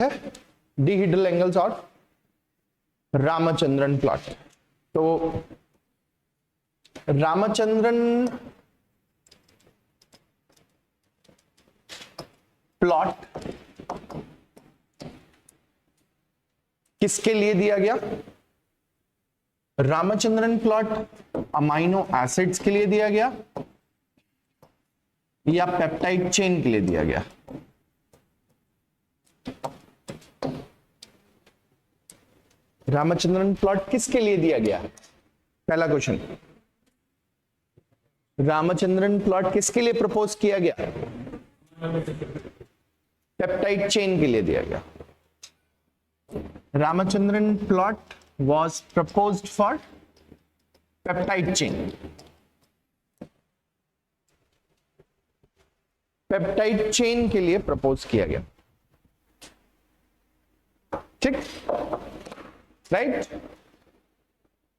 है डिहीड्रल एंगल्स और रामचंद्रन प्लॉट। तो रामचंद्रन प्लॉट किसके लिए दिया गया? रामचंद्रन प्लॉट अमाइनो एसिड्स के लिए दिया गया या पेप्टाइड चेन के लिए दिया गया? रामचंद्रन प्लॉट किसके लिए दिया गया? पहला क्वेश्चन, रामचंद्रन प्लॉट किसके लिए प्रपोज किया गया? पेप्टाइड चेन के लिए दिया गया। Ramachandran plot was proposed for peptide chain. Peptide chain के लिए प्रपोज किया गया, ठीक, राइट।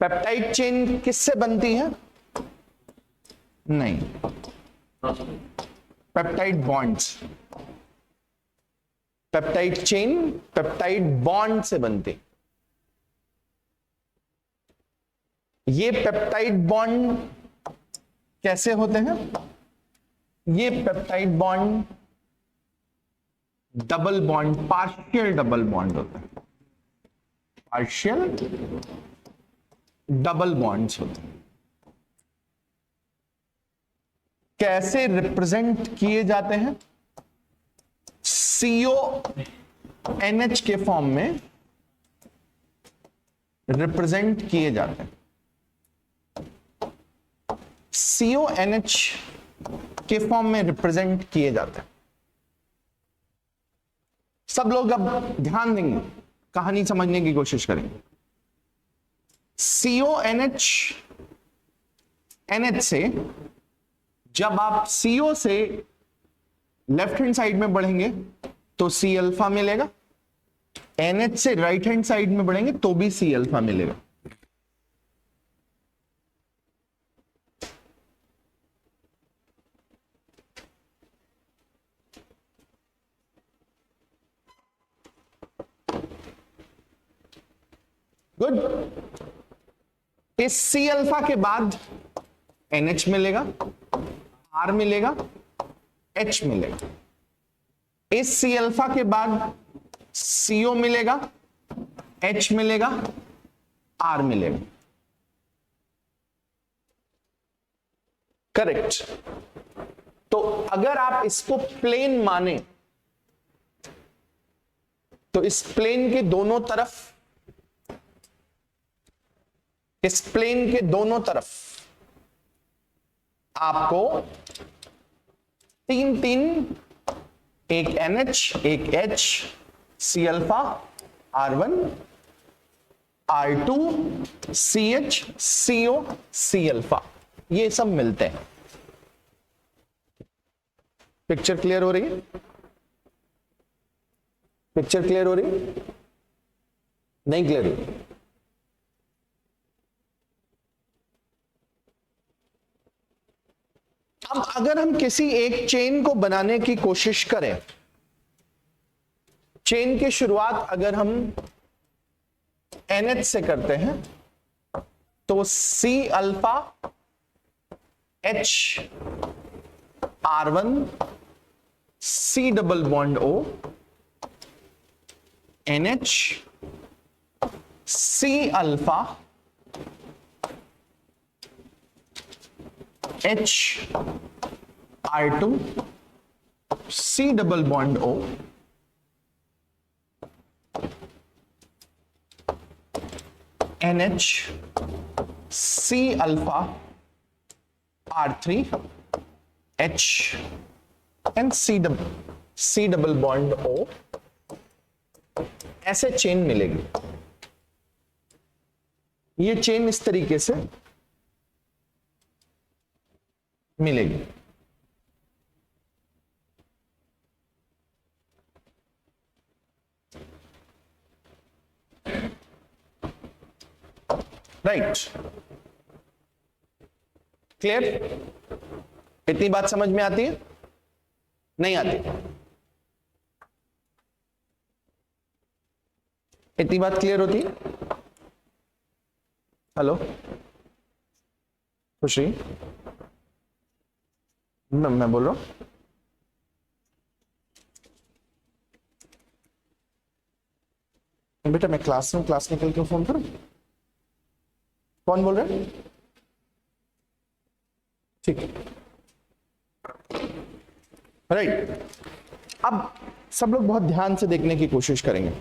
पेप्टाइड चेन किससे बनती है? नहीं, peptide bonds. Peptide chain peptide bond से बनती। ये पेप्टाइड बॉन्ड कैसे होते हैं? ये peptide bond double bond, partial double bond होता है। पार्शियल डबल बॉन्ड्स होते हैं। कैसे रिप्रेजेंट किए जाते हैं? CONH के फॉर्म में रिप्रेजेंट किए जाते हैं। CONH के फॉर्म में रिप्रेजेंट किए जाते हैं। सब लोग अब ध्यान देंगे, कहानी समझने की कोशिश करेंगे। CONH NH से, जब आप CO से लेफ्ट हैंड साइड में बढ़ेंगे तो C अल्फा मिलेगा, NH से राइट हैंड साइड में बढ़ेंगे तो भी C अल्फा मिलेगा। गुड। इस C अल्फा के बाद NH मिलेगा, R मिलेगा, H मिलेगा। इस C अल्फा के बाद CO मिलेगा, H मिलेगा, R मिलेगा। करेक्ट। तो अगर आप इसको प्लेन माने तो इस प्लेन के दोनों तरफ, इस प्लेन के दोनों तरफ आपको तीन तीन, एक NH, एक H, C alpha, R1, R2, CH, CO, C alpha, ये सब मिलते हैं। पिक्चर क्लियर हो रही है? पिक्चर क्लियर हो रही है? नहीं क्लियर हो रही? अब अगर हम किसी एक चेन को बनाने की कोशिश करें, चेन की शुरुआत अगर हम NH से करते हैं तो C alpha, H, R1, C double bond O, NH, C alpha, H, R2, C double bond O, NH, C alpha, R3, H and C double bond O, ऐसे चेन मिलेगी। ये चेन इस तरीके से मिलेगी। Right, clear? इतनी बात समझ में आती है? नहीं आती? इतनी बात क्लियर होती है? हेलो खुशी, मैं बोल रहा हूं। बेटा मैं क्लास में, क्लास निकल के फोन करूं? कौन बोल रहे हैं? ठीक है, राइट। अब सब लोग बहुत ध्यान से देखने की कोशिश करेंगे।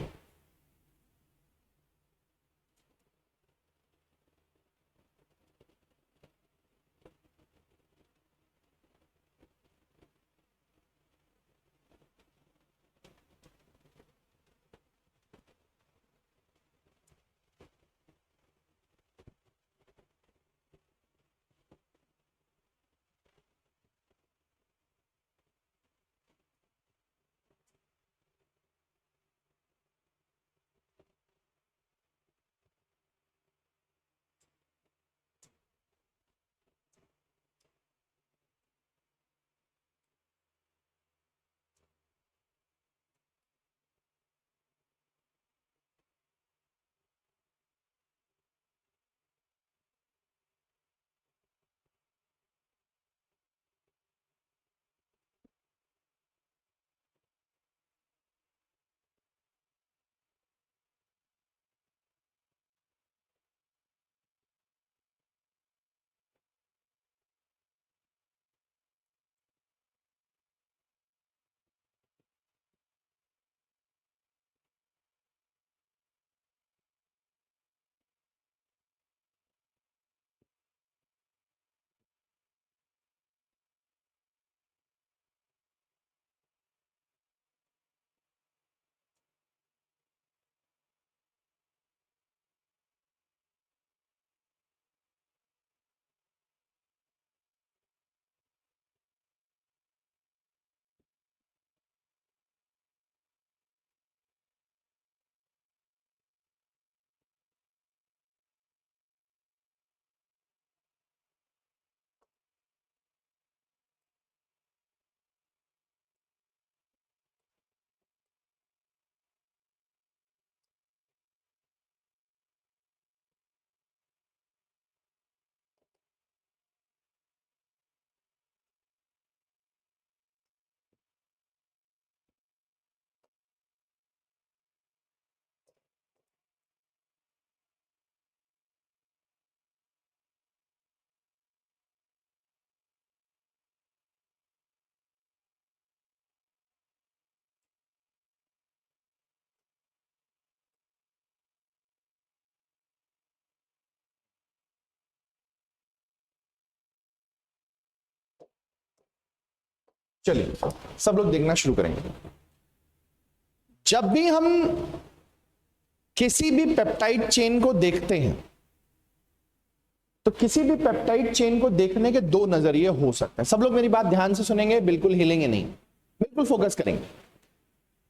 चलिए सब लोग देखना शुरू करेंगे। जब भी हम किसी भी पेप्टाइड चेन को देखते हैं तो किसी भी पेप्टाइड चेन को देखने के दो नजरिए हो सकते हैं। सब लोग मेरी बात ध्यान से सुनेंगे, बिल्कुल हिलेंगे नहीं, बिल्कुल फोकस करेंगे।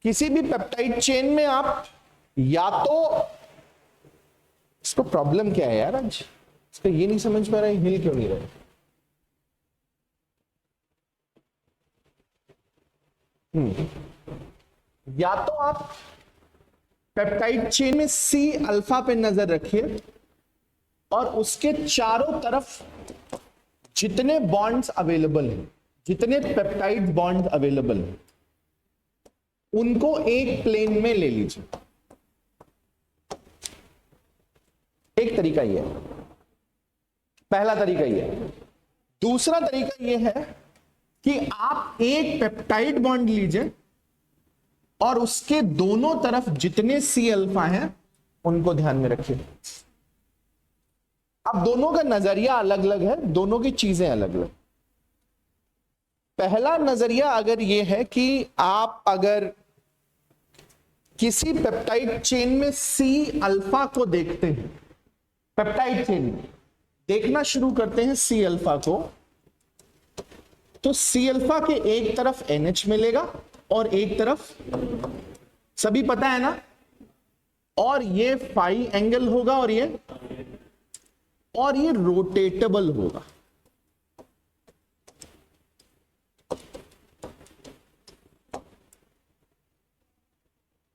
किसी भी पेप्टाइड चेन में आप या तो, इसको प्रॉब्लम क्या है यार आज, इसका ये नहीं समझ पा रहे, हिल क्यों नहीं रहे? या तो आप पेप्टाइड चेन में सी अल्फा पे नजर रखिए और उसके चारों तरफ जितने बॉन्ड्स अवेलेबल हैं, जितने पेप्टाइड बॉन्ड अवेलेबल हैं, उनको एक प्लेन में ले लीजिए। एक तरीका यह है, पहला तरीका यह है। दूसरा तरीका यह है कि आप एक पेप्टाइड बॉन्ड लीजिए और उसके दोनों तरफ जितने सी अल्फा हैं उनको ध्यान में रखिए। अब दोनों का नजरिया अलग अलग है, दोनों की चीजें अलग अलग। पहला नजरिया अगर यह है कि आप अगर किसी पेप्टाइड चेन में सी अल्फा को देखते हैं, पेप्टाइड चेन में देखना शुरू करते हैं सी अल्फा को, तो सी अल्फा के एक तरफ NH मिलेगा और एक तरफ, सभी पता है ना, और ये फाई एंगल होगा और ये रोटेटेबल होगा।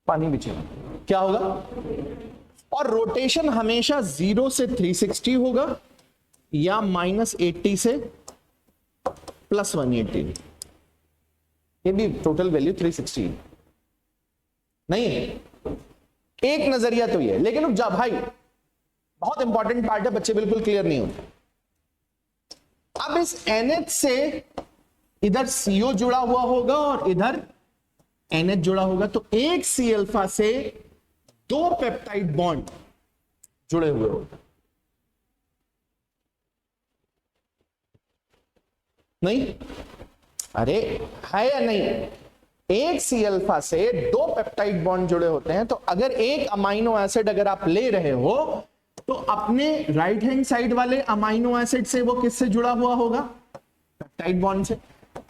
पानी भी चाहिए। क्या होगा, और रोटेशन हमेशा 0 से 360 होगा या -80 से +180। ये भी टोटल वैल्यू 360 नहीं है। एक नजरिया तो ये, लेकिन रुक जा भाई, बहुत इंपॉर्टेंट पार्ट है, बच्चे बिल्कुल क्लियर नहीं होते। अब इस NH से इधर CO जुड़ा हुआ होगा और इधर NH जुड़ा होगा, तो एक C अल्फा से 2 पेप्टाइड बॉन्ड जुड़े हुए होगा। नहीं, अरे है या नहीं, एक सी अल्फा से 2 पेप्टाइड बॉन्ड जुड़े होते हैं, तो अगर एक अमाइनो एसिड अगर आप ले रहे हो तो अपने राइट हैंड साइड वाले अमाइनो एसिड से वो किससे जुड़ा हुआ होगा, पेप्टाइड बॉन्ड से।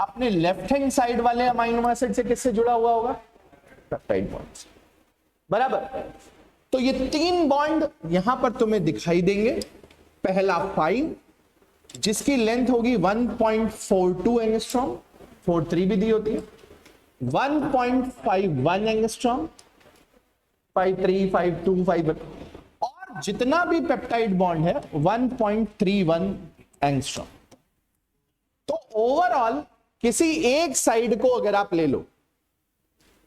अपने लेफ्ट हैंड साइड वाले अमाइनो एसिड से किससे जुड़ा हुआ होगा, पेप्टाइड बॉन्ड से, बराबर। तो ये 3 बॉन्ड यहां पर तुम्हें दिखाई देंगे। पहला 5 जिसकी लेंथ होगी 1.42 एंगस्ट्रॉम, 43 भी दी होती है, 1.51 एंगस्ट्रॉम, 53, 52, 51, और जितना भी पेप्टाइड बॉन्ड है 1.31 एंगस्ट्रॉम। तो ओवरऑल किसी एक साइड को अगर आप ले लो,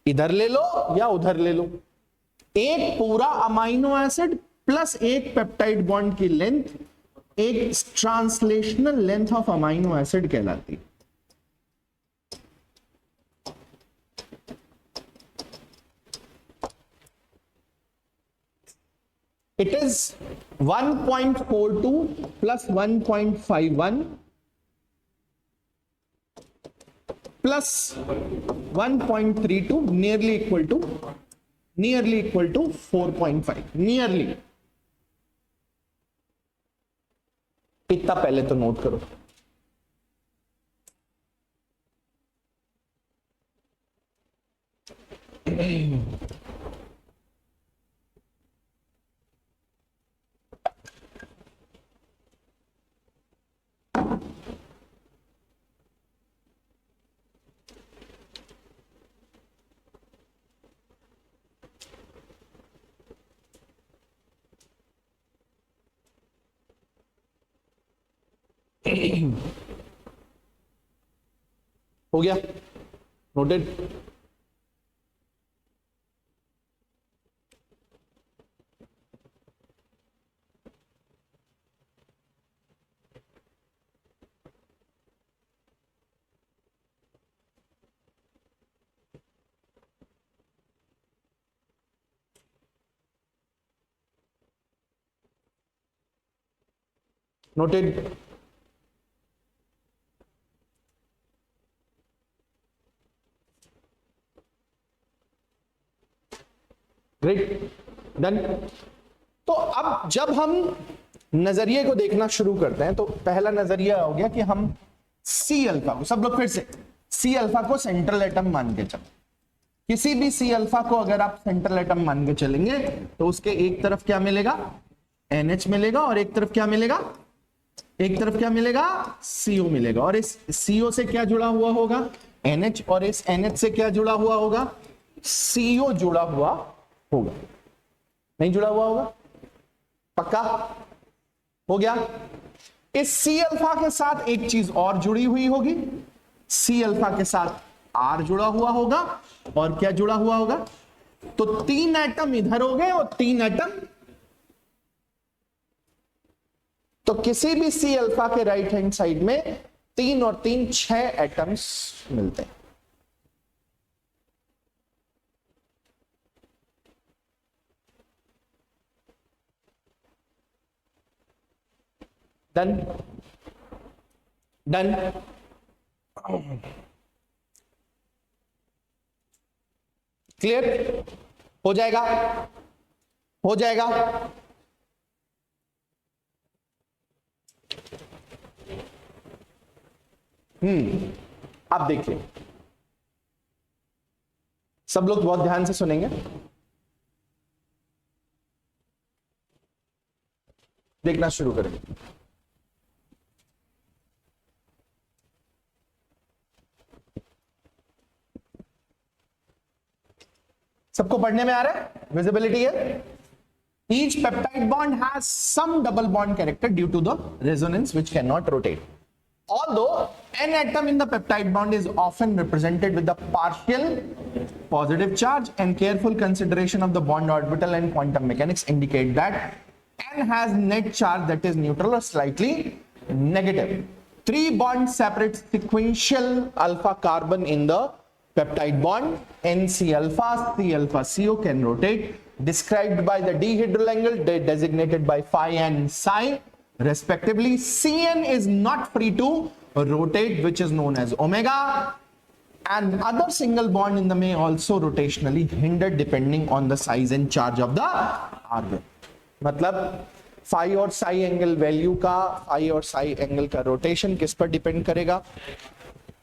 इधर ले लो या उधर ले लो, एक पूरा अमाइनो एसिड प्लस एक पेप्टाइड बॉन्ड की लेंथ एक translational length of amino acid कहलाती है। It is 1.42 plus 1.51 plus 1.32 nearly equal to 4.5, nearly. इतना पहले तो नोट करो। हो गया नोटेड। नोटेड। Great, done. तो अब जब हम नजरिए को देखना शुरू करते हैं, तो पहला नजरिया हो गया कि हम सी अल्फा को, सब लोग फिर से, सी अल्फा को सेंट्रल एटम मान के चलो। किसी भी सी अल्फा को अगर आप सेंट्रल एटम मान के चलेंगे तो उसके एक तरफ क्या मिलेगा, NH मिलेगा, और एक तरफ क्या मिलेगा, एक तरफ क्या मिलेगा, CO मिलेगा। और इस CO से क्या जुड़ा हुआ होगा, NH, और इस NH से क्या जुड़ा हुआ होगा, CO जुड़ा हुआ होगा। नहीं जुड़ा हुआ होगा, पक्का हो गया। इस सी अल्फा के साथ एक चीज और जुड़ी हुई होगी, सी अल्फा के साथ R जुड़ा हुआ होगा, और क्या जुड़ा हुआ होगा, तो 3 एटम इधर हो गए और 3 एटम, तो किसी भी सी अल्फा के राइट हैंड साइड में 3 और 3 6 एटम्स मिलते हैं। Done, done. क्लियर हो जाएगा, हो जाएगा। अब देखिए, सब लोग बहुत ध्यान से सुनेंगे, देखना शुरू करेंगे। सबको पढ़ने में आ रहा है? विजिबिलिटी है? Each peptide bond has some double bond character due to the resonance which cannot rotate. Although n atom in the peptide bond is often represented with the partial positive charge, and careful consideration of the bond orbital and quantum mechanics indicate that n has net charge that is neutral or slightly negative. 3 bonds separate sequential alpha carbon in the peptide bond. NC alpha, C alpha CO can rotate, described by the dihedral angle designated by phi and psi respectively. Cn is not free to rotate, which is known as omega, and other single bond in the may also rotationally hinder depending on the size and charge of the R group. मतलब phi और psi angle value का, phi और psi angle का rotation किस पर depend करेगा?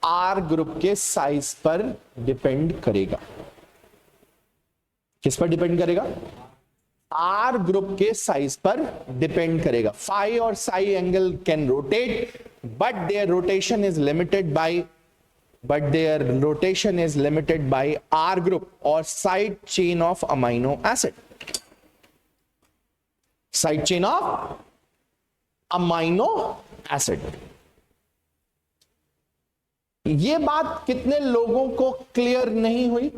R group के size पर डिपेंड करेगा। किस पर डिपेंड करेगा? R ग्रुप के साइज पर डिपेंड करेगा। phi और psi angle can rotate, but their rotation is limited by R group or side chain of amino acid. Side chain of amino acid. ये बात कितने लोगों को क्लियर नहीं हुई?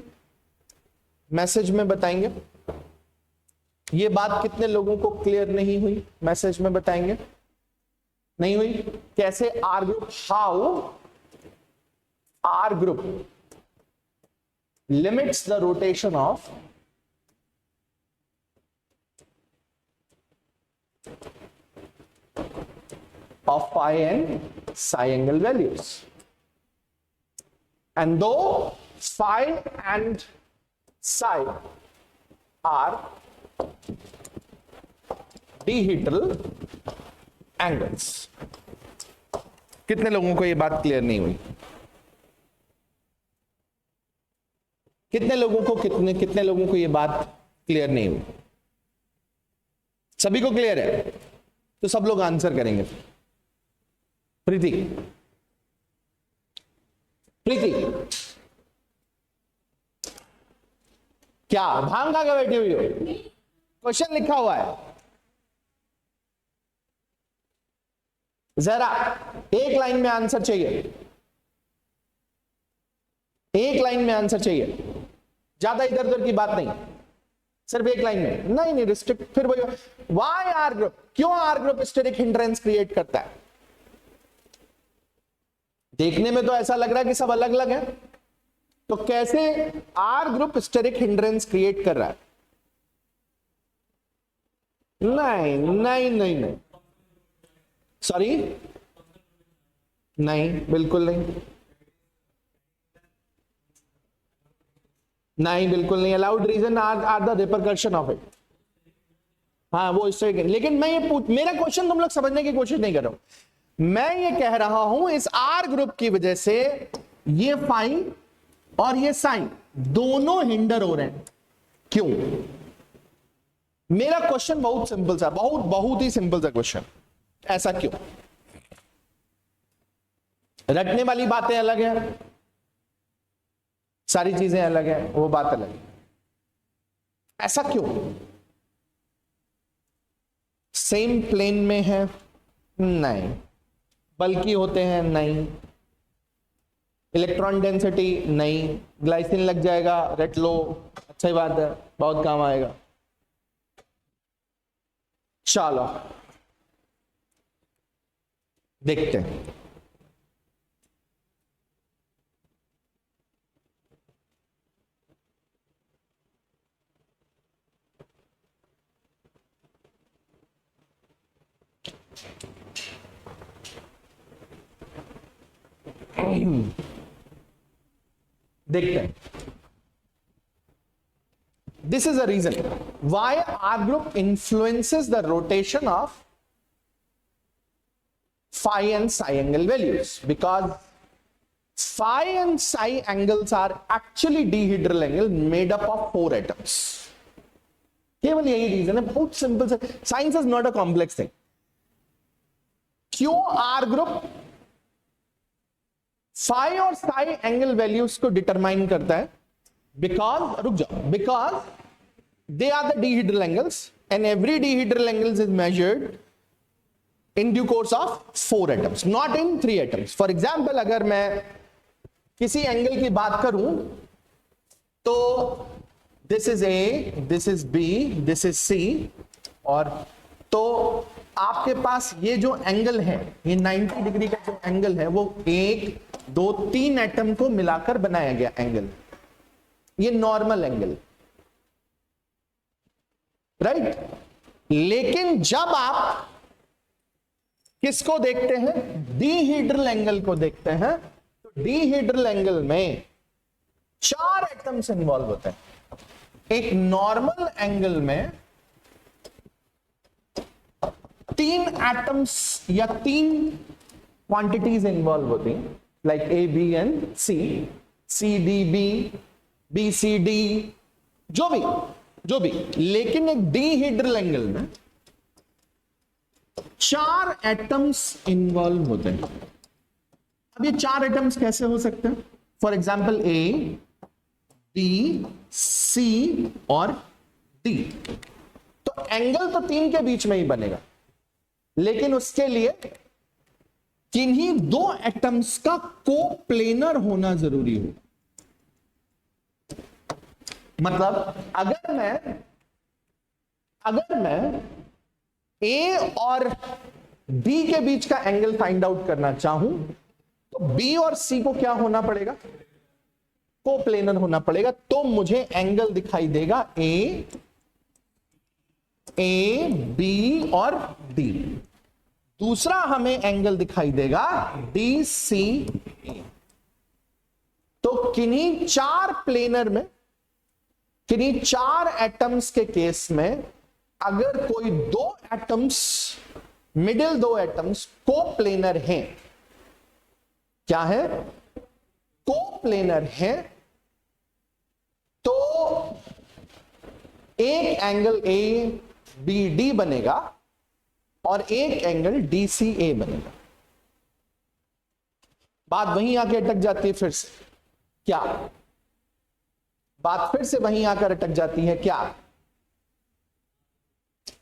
मैसेज में बताएंगे। ये बात कितने लोगों को क्लियर नहीं हुई? मैसेज में बताएंगे। नहीं हुई? कैसे R group, how R group limits the rotation of phi and psi angle values. And though phi and psi are dihedral angles. कितने लोगों को ये बात क्लियर नहीं हुई? कितने लोगों को ये बात क्लियर नहीं हुई? सभी को क्लियर है? तो सब लोग आंसर करेंगे। प्रीति, क्या भांग खा के बैठी हुई हो? क्वेश्चन लिखा हुआ है, जरा एक लाइन में आंसर चाहिए। एक लाइन में आंसर चाहिए, ज्यादा इधर उधर की बात नहीं, सिर्फ एक लाइन में। नहीं रिस्ट्रिक्ट, फिर वही वाई आर ग्रुप, क्यों R group steric hindrance create करता है? देखने में तो ऐसा लग रहा है कि सब अलग अलग है, तो कैसे R group steric hindrance create कर रहा है? नहीं, सॉरी, नहीं, बिल्कुल नहीं, बिल्कुल नहीं। Allowed region are the repercussion of it. हाँ, वो इस तरह। लेकिन मैं ये मेरा क्वेश्चन तुम लोग समझने की कोशिश नहीं कर रहा हूं। मैं ये कह रहा हूं इस आर ग्रुप की वजह से ये फाई और ये साइन दोनों हिंडर हो रहे हैं। क्यों? मेरा क्वेश्चन बहुत सिंपल सा, बहुत ही सिंपल सा क्वेश्चन। ऐसा क्यों? रटने वाली बातें अलग है, सारी चीजें अलग है, वो बात अलग है। ऐसा क्यों? सेम प्लेन में है? नहीं। बल्कि होते हैं? नहीं। Electron density? नहीं। ग्लाइसिन लग जाएगा, रट लो, अच्छा ही बात है, बहुत काम आएगा। चलो देखते हैं। देखते हैं। This is a reason why R group influences the rotation of phi and psi angle values, because phi and psi angles are actually dihedral angle made up of 4 atoms. केवल यही रीजन है, बहुत सिंपल से। Science is not a complex thing. क्यों R group phi और psi angle values को determine करता है? बिकॉज, रुक जाओ, because they are the dihedral angles and every dihedral angles is measured in due course of 4 atoms, not in 3 atoms. For example, अगर मैं किसी एंगल की बात करूं तो this is A, this is B, this is C, और तो आपके पास ये जो एंगल है, ये 90 डिग्री का जो एंगल है, वो 1, 2, 3 एटम को मिलाकर बनाया गया एंगल, ये नॉर्मल एंगल, राइट? लेकिन जब आप किसको देखते हैं, डीहेड्रल एंगल को देखते हैं, तो डीहेड्रल एंगल में 4 एटम्स इन्वॉल्व होते हैं। एक नॉर्मल एंगल में 3 एटम्स या 3 क्वांटिटीज इन्वॉल्व होती हैं, like A B and C D B, B C D, जो भी। लेकिन एक डीहेड्रल एंगल में 4 एटम्स इन्वॉल्व होते हैं। अब ये 4 एटम्स कैसे हो सकते हैं? फॉर एग्जाम्पल ए, बी, सी और डी। तो एंगल तो 3 के बीच में ही बनेगा, लेकिन उसके लिए किन्हीं 2 एटम्स का कोप्लेनर होना जरूरी हो। मतलब अगर मैं ए और बी के बीच का एंगल फाइंड आउट करना चाहूं तो बी और सी को क्या होना पड़ेगा, कोप्लेनर होना पड़ेगा। तो मुझे एंगल दिखाई देगा ए बी और डी। दूसरा हमें एंगल दिखाई देगा डी सी ए। तो किन्हीं 4 प्लेनर में, किन्हीं 4 एटम्स के केस में अगर कोई 2 एटम्स, मिडिल 2 एटम्स कोप्लेनर हैं, क्या है, कोप्लेनर है, तो एक एंगल ए बी डी बनेगा और एक एंगल डी सी ए बनेगा। बात वहीं आके अटक जाती है फिर से, क्या बात फिर से वहीं आकर अटक जाती है, क्या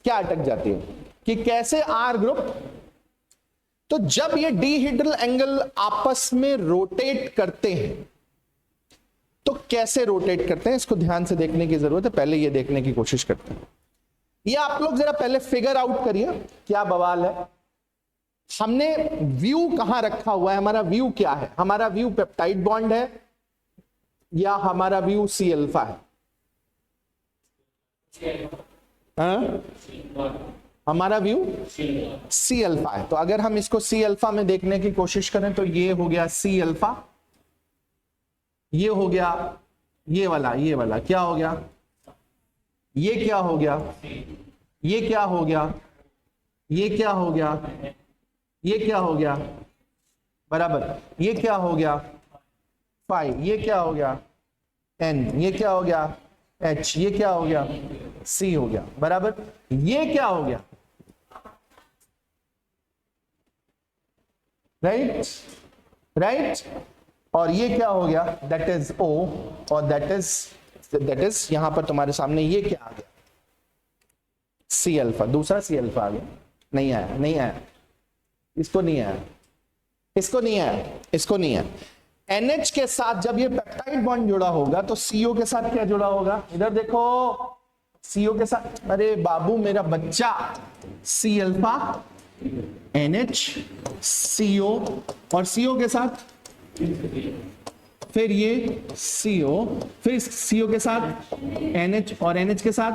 अटक जाती है कि कैसे आर ग्रुप, तो जब ये डीहेड्रल एंगल आपस में रोटेट करते हैं तो कैसे रोटेट करते हैं, इसको ध्यान से देखने की जरूरत है। पहले ये देखने की कोशिश करते हैं। ये आप लोग जरा पहले फिगर आउट करिए क्या बवाल है। हमने व्यू कहां रखा हुआ है, हमारा व्यू क्या है, हमारा व्यू पेप्टाइड बॉन्ड है या हमारा व्यू सी अल्फा है? हमारा व्यू सी अल्फा है। तो अगर हम इसको सी अल्फा में देखने की कोशिश करें तो ये हो गया सी अल्फा, ये हो गया ये वाला क्या हो गया, ये क्या हो गया, ये क्या हो गया, ये क्या हो गया, ये क्या हो गया, बराबर, ये क्या हो गया फाई, ये क्या हो गया एन, ये क्या हो गया एच, ये क्या हो गया सी हो गया, बराबर। ये क्या हो गया, राइट, और ये क्या हो गया, दैट इज ओ, और दैट इज यहां पर तुम्हारे सामने ये क्या आ गया, सी अल्फा, दूसरा सी अल्फा आ गया। नहीं आया, इसको नहीं आया। NH के साथ जब ये पेप्टाइड बॉन्ड जुड़ा होगा तो CO के साथ क्या जुड़ा होगा, इधर देखो, CO के साथ, अरे बाबू मेरा बच्चा, सी अल्फा NH CO, और CO के साथ फिर ये CO, फिर CO के साथ NH, और NH के साथ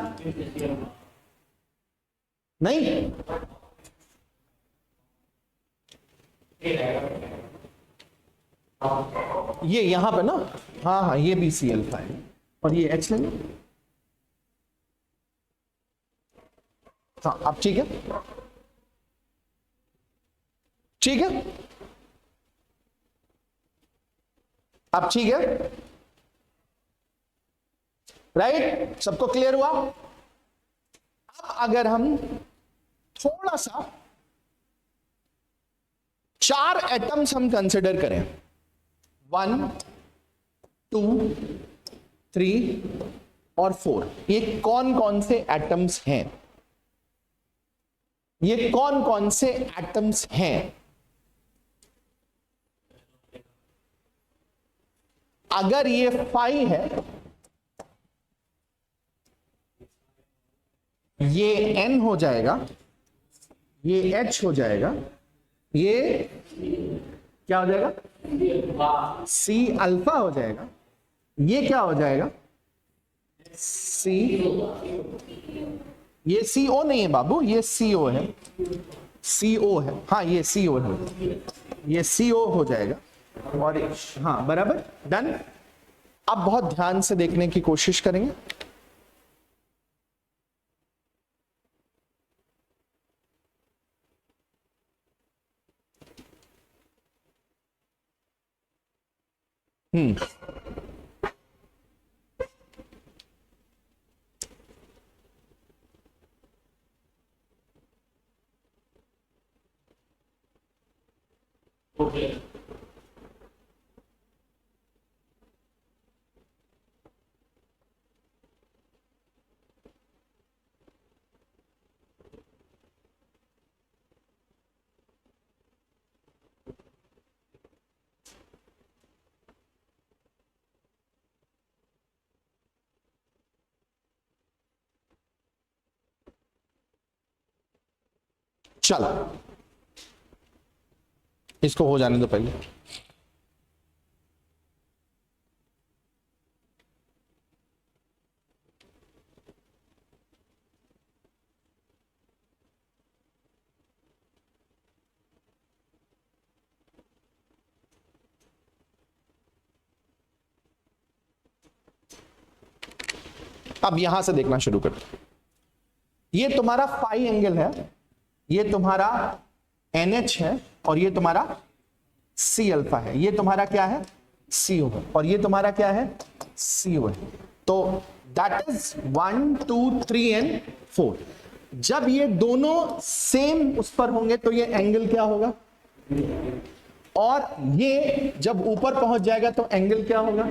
नहीं, ये यहां पे ना, हाँ ये भी सी अल्फा है और ये H लेंगे। हाँ अब ठीक है, अब ठीक है, राइट, सबको क्लियर हुआ। अब अगर हम थोड़ा सा 4 एटम्स हम कंसिडर करें, 1, 2, 3 और 4, ये कौन कौन से एटम्स हैं? ये कौन कौन से एटम्स हैं? अगर ये 5 है, ये N हो जाएगा, ये H हो जाएगा, ये क्या हो जाएगा? C अल्फा हो जाएगा, ये क्या हो जाएगा? C, ये CO नहीं है बाबू, ये CO है, CO है, हाँ ये CO है, ये CO हो जाएगा। और हाँ बराबर, डन। अब बहुत ध्यान से देखने की कोशिश करेंगे। चलो इसको हो जाने दो पहले। अब यहां से देखना शुरू करो। ये तुम्हारा फाई एंगल है, ये तुम्हारा NH है, और ये तुम्हारा C अल्फा है। ये तुम्हारा क्या है? CO है, और ये तुम्हारा क्या है? CO है। तो दैट इज 1 2 3 एंड 4। जब ये दोनों सेम उस पर होंगे तो ये एंगल क्या होगा? और ये जब ऊपर पहुंच जाएगा तो एंगल क्या होगा?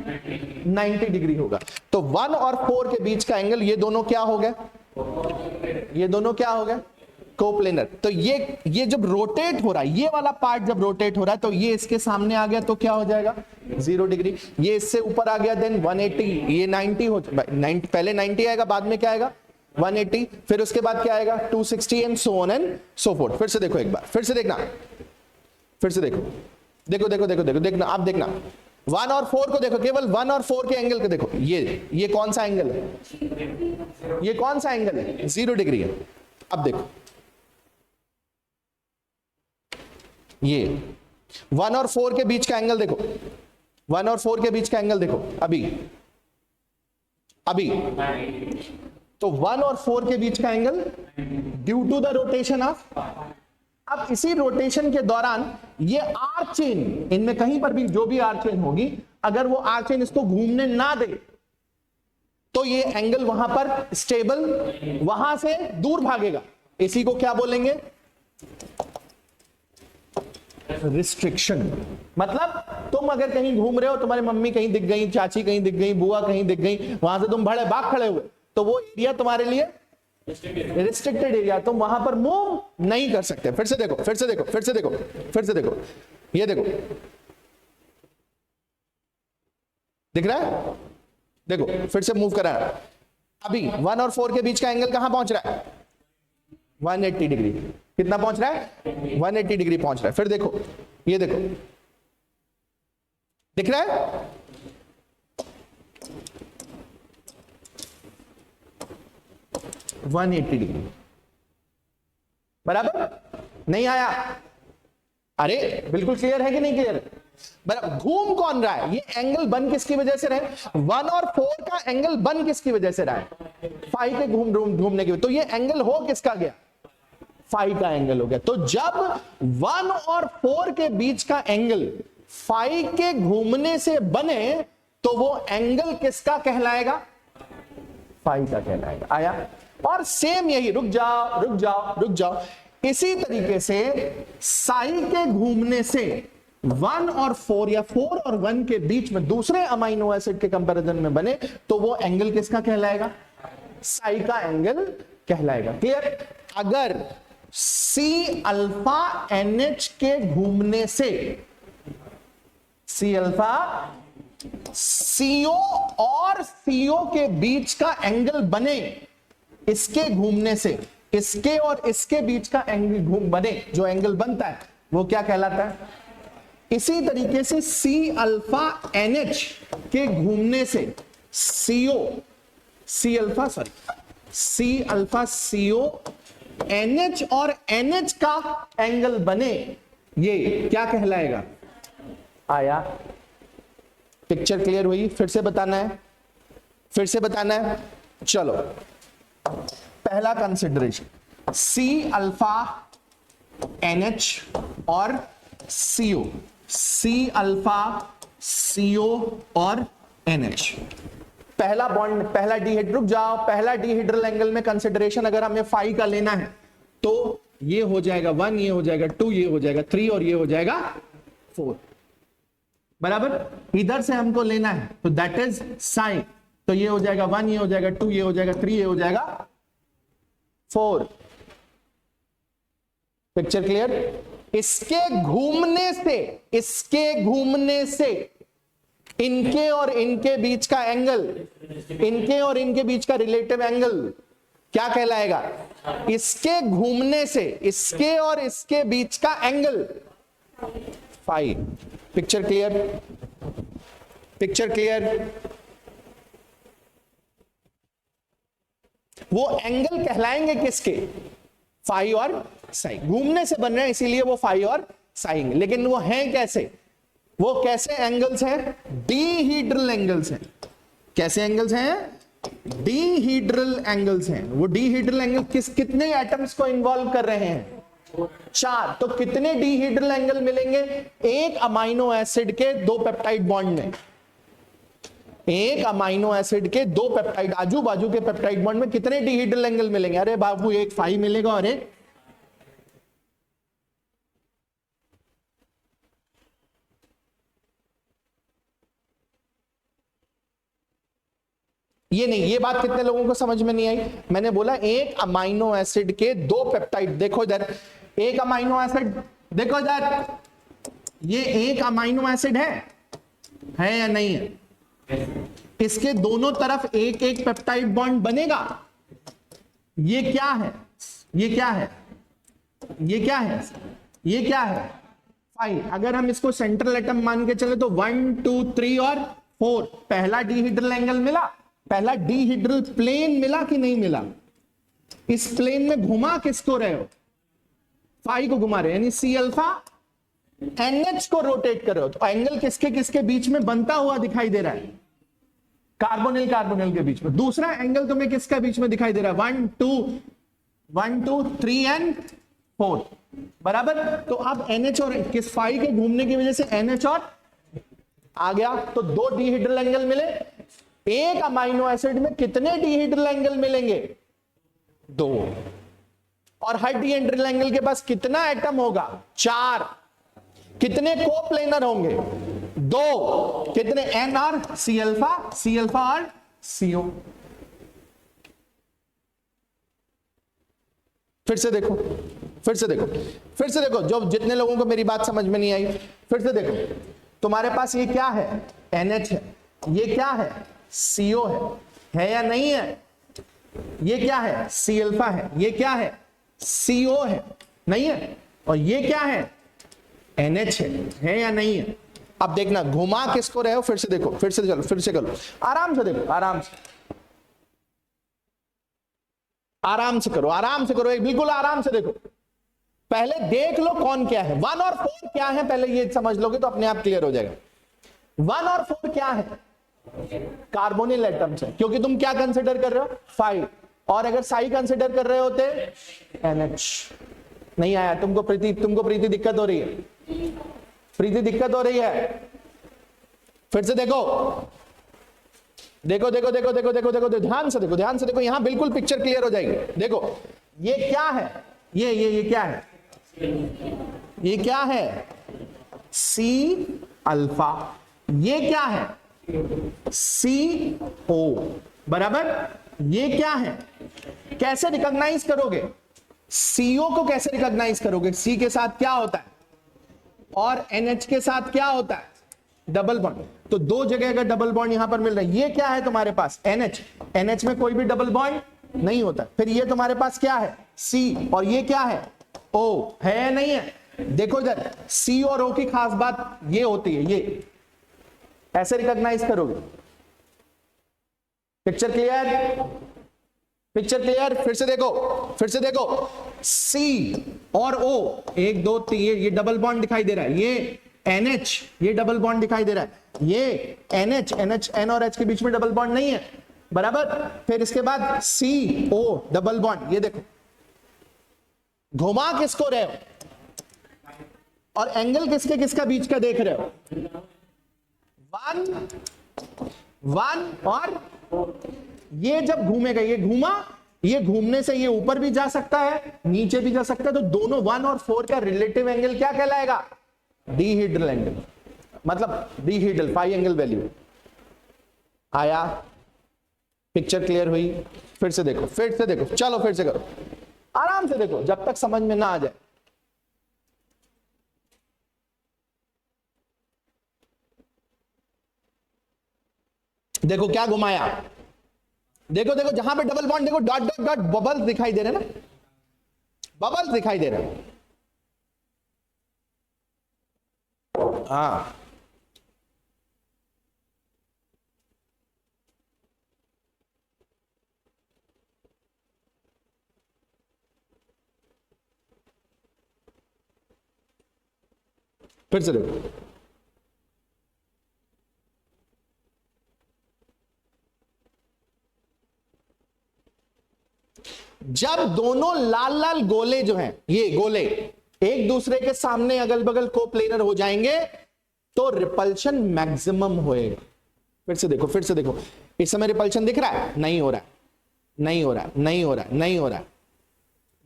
90 डिग्री होगा। तो 1 और 4 के बीच का एंगल, ये दोनों क्या हो गए? ये दोनों क्या हो गए? कोप्लेनर। तो ये जब रोटेट हो रहा है, ये वाला पार्ट जब रोटेट हो रहा है तो ये इसके सामने आ गया तो क्या हो जाएगा? 0 डिग्री। ये इससे ऊपर आ गया देन 180, ये 90 हो, 90 पहले 90 आएगा, बाद में क्या आएगा? 180, फिर उसके बाद क्या आएगा? 260 and so on and so fourth. फिर से देखो एक बार, फिर से देखना, फिर से देखो, देखो देखो देखो देखो देखना, आप देखना 1 और 4 को देखो, केवल 1 और 4 के एंगल को देखो। ये कौन सा एंगल है? ये कौन सा एंगल है? 0 डिग्री है। अब देखो ये 1 और 4 के बीच का एंगल देखो, 1 और 4 के बीच का एंगल देखो अभी तो 1 और 4 के बीच का angle due to the rotation of. अब इसी रोटेशन के दौरान ये आर चेन, इनमें कहीं पर भी जो भी आर चेन होगी, अगर वो आर चेन इसको घूमने ना दे तो ये एंगल वहां पर स्टेबल, वहां से दूर भागेगा। इसी को क्या बोलेंगे? रिस्ट्रिक्शन। मतलब तुम अगर कहीं घूम रहे हो, तुम्हारी मम्मी कहीं दिख गई, चाची कहीं दिख गई, बुआ कहीं दिख गई, वहां से तुम भाग खड़े हुए, तो वो एरिया तुम्हारे लिए रिस्ट्रिक्टेड एरिया, तुम वहां पर मूव नहीं कर सकते। फिर से देखो, फिर से देखो, फिर से देखो, फिर से देखो, ये देखो, दिख रहा है? देखो फिर से मूव करा है। अभी 1 और 4 के बीच का एंगल कहां पहुंच रहा है? 180 डिग्री। कितना पहुंच रहा है? 180 डिग्री पहुंच रहा है। फिर देखो, ये देखो, दिख रहा है? वन 180 डिग्री बराबर? नहीं आया? अरे बिल्कुल क्लियर है कि नहीं क्लियर? बराबर। घूम कौन रहा है? ये एंगल बन किसकी वजह से रहे? 1 और 4 का एंगल बन किसकी वजह से रहा है? 5 के घूमने की वजह। तो ये एंगल हो किसका गया? 5 का एंगल हो गया। तो जब 1 और 4 के बीच का एंगल 5 के घूमने से बने तो वो एंगल किसका कहलाएगा? 5 का कहलाएगा। आया? और सेम यही, रुक जाओ रुक जाओ रुक जाओ, इसी तरीके से साई के घूमने से 1 और 4 या 4 और 1 के बीच में दूसरे अमाइनो एसिड के कंपैरिजन में बने तो वो एंगल किसका कहलाएगा? साई का एंगल कहलाएगा। क्लियर? अगर सी अल्फा एनएच के घूमने से सी अल्फा सीओ और सीओ के बीच का एंगल बने, इसके घूमने से इसके और इसके बीच का एंगल बने, जो एंगल बनता है वो क्या कहलाता है? इसी तरीके से सी अल्फा एनएच के घूमने से सी अल्फा सीओ एनएच और एनएच का एंगल बने, ये क्या कहलाएगा? आया? पिक्चर क्लियर हुई? फिर से बताना है, चलो पहला कंसिडरेशन सी अल्फा एनएच और सीओ, सी अल्फा सीओ और एनएच, पहला बॉन्ड, पहला डीहाइड्रल, रुक जाओ, पहला डीहाइड्रल एंगल में कंसिडरेशन अगर हमें फाई का लेना है तो ये हो जाएगा 1, ये हो जाएगा 2, ये हो जाएगा 3 और ये हो जाएगा 4, बराबर? इधर से हमको लेना है तो दैट इज साइन, तो ये हो जाएगा 1, ये हो जाएगा 2, ये हो जाएगा 3, ये हो जाएगा 4। Picture clear? इसके घूमने से इनके और इनके बीच का एंगल, इनके और इनके बीच का रिलेटिव एंगल क्या कहलाएगा? इसके घूमने से इसके और इसके बीच का एंगल फाई। Picture clear? वो एंगल कहलाएंगे किसके? फाई और साई। घूमने से बन रहे हैं इसीलिए वो फाई और साई, लेकिन वो हैं कैसे? वो कैसे एंगल्स हैं? डीहीड्रल एंगल्स हैं। कैसे एंगल्स हैं? डीहीड्रल एंगल्स हैं। वो डीहीड्रल एंगल कितने एटम्स को इन्वॉल्व कर रहे हैं? 4। तो कितने डीहीड्रल एंगल मिलेंगे? एक अमाइनो एसिड के 2 पेप्टाइड बॉन्ड में, एक अमाइनो एसिड के 2 पेप्टाइड, आजू बाजू के पेप्टाइड बॉन्ड में कितने डीहीड्रल एंगल मिलेंगे? अरे बाबू एक फाई मिलेगा और एक, ये नहीं, ये बात कितने लोगों को समझ में नहीं आई? मैंने बोला एक अमाइनो एसिड के 2 पेप्टाइड, देखो इधर एक अमाइनो एसिड, देखो इधर, ये एक अमाइनो एसिड है या नहीं है? इसके दोनों तरफ एक एक पेप्टाइड बॉन्ड बनेगा। ये क्या है? ये क्या है? ये क्या है? ये क्या है? फाई। अगर हम इसको सेंट्रल एटम मान के चले तो 1, 2, 3 और 4, पहला डीहीड्रल एंगल मिला, पहला डीहीड्रल प्लेन मिला कि नहीं मिला? इस प्लेन में घुमा किसको रहे हो? फाई को घुमा रहे हो, यानी सी अल्फा एनएच को रोटेट कर रहे हो। तो एंगल किसके किसके बीच में बनता हुआ दिखाई दे रहा है? कार्बोनिल कार्बोनिल के बीच में। दूसरा एंगल तुम्हें किसका बीच में दिखाई दे रहा है? 1, 2, 3 एंड 4, बराबर? तो अब NH और किस फाई के घूमने की वजह से NH और आ गया, तो 2 डीहीड्रल एंगल मिले। एक अमाइनो एसिड में कितने डीहीड्रल एंगल मिलेंगे? 2। और हर डीहीड्रल एंगल के पास कितना एटम होगा? 4। कितने कोप्लेनर होंगे? 2। कितने? N और सी अल्फा और CO। फिर से देखो, जो जितने लोगों को मेरी बात समझ में नहीं आई, फिर से देखो। तुम्हारे पास ये क्या है? NH है। ये क्या है? CO है या नहीं है? ये क्या है? सी अल्फा है। ये क्या है? CO है, नहीं है? और ये क्या है? NH है या नहीं है? अब देखना, घुमा किसको रहे हो? फिर से देखो, फिर से करो, आराम से देखो, आराम से करो, एक बिल्कुल आराम से देखो। पहले देख लो कौन क्या है। 1 और 4 क्या है, पहले ये समझ लोगे तो अपने आप क्लियर हो जाएगा। 1 और 4 क्या है? कार्बोनिल एटम्स है, क्योंकि तुम क्या कंसिडर कर रहे हो? 5। और अगर साई कंसिडर कर रहे होते NH। नहीं आया तुमको? प्रीति दिक्कत हो रही है? दिक्कत हो रही है? फिर से देखो, ध्यान से देखो, यहां बिल्कुल पिक्चर क्लियर हो जाएगी। देखो ये क्या है? ये क्या है? ये क्या है? सी अल्फा, ये क्या है सी ओ, बराबर। ये क्या है, कैसे रिकॉग्नाइज करोगे सीओ को, कैसे रिकॉग्नाइज करोगे, सी के साथ क्या होता है और एनएच के साथ क्या होता है, डबल बॉन्ड। तो दो जगह अगर डबल बॉन्ड यहां पर मिल रहा है, ये क्या है तुम्हारे पास एनएच, एनएच में कोई भी डबल बॉन्ड नहीं होता। फिर ये तुम्हारे पास क्या है सी, और ये क्या है ओ, है नहीं है। देखो इधर सी और ओ की खास बात ये होती है, ये ऐसे रिकॉग्नाइज करोगे। Picture clear, picture clear. फिर से देखो, फिर से देखो, सी और ओ, एक दो तीन, ये डबल बॉन्ड दिखाई दे रहा है, ये NH, ये डबल बॉन्ड दिखाई दे रहा है, ये NH, NH N और H के बीच में डबल बॉन्ड नहीं है, बराबर। फिर इसके बाद CO डबल बॉन्ड, ये देखो घुमा किसको रहे हो और एंगल किसके किसका बीच का देख रहे हो, 1 और ये जब घूमेगा, ये घूमा, ये घूमने से ये ऊपर भी जा सकता है नीचे भी जा सकता है, तो दोनों 1 और 4 का रिलेटिव एंगल क्या कहलाएगा, डीहीड्रल एंगल, मतलब डीहीड्रल फाई एंगल वैल्यू आया। पिक्चर क्लियर हुई। फिर से देखो, फिर से देखो, चलो फिर से करो, आराम से देखो जब तक समझ में ना आ जाए। देखो क्या घुमाया, देखो देखो जहां पे डबल बॉन्ड, देखो डॉट डॉट डॉट बबल्स दिखाई दे रहे ना, बबल्स दिखाई दे रहे हैं। हाँ फिर से देखो, जब दोनों लाल लाल गोले जो हैं, ये गोले एक दूसरे के सामने अगल बगल कोप्लेनर हो जाएंगे तो रिपल्शन मैक्सिमम होएगा। फिर से देखो, फिर से देखो, इस समय रिपल्शन दिख रहा है, नहीं हो रहा है, नहीं हो रहा है, नहीं हो रहा है, नहीं हो रहा है,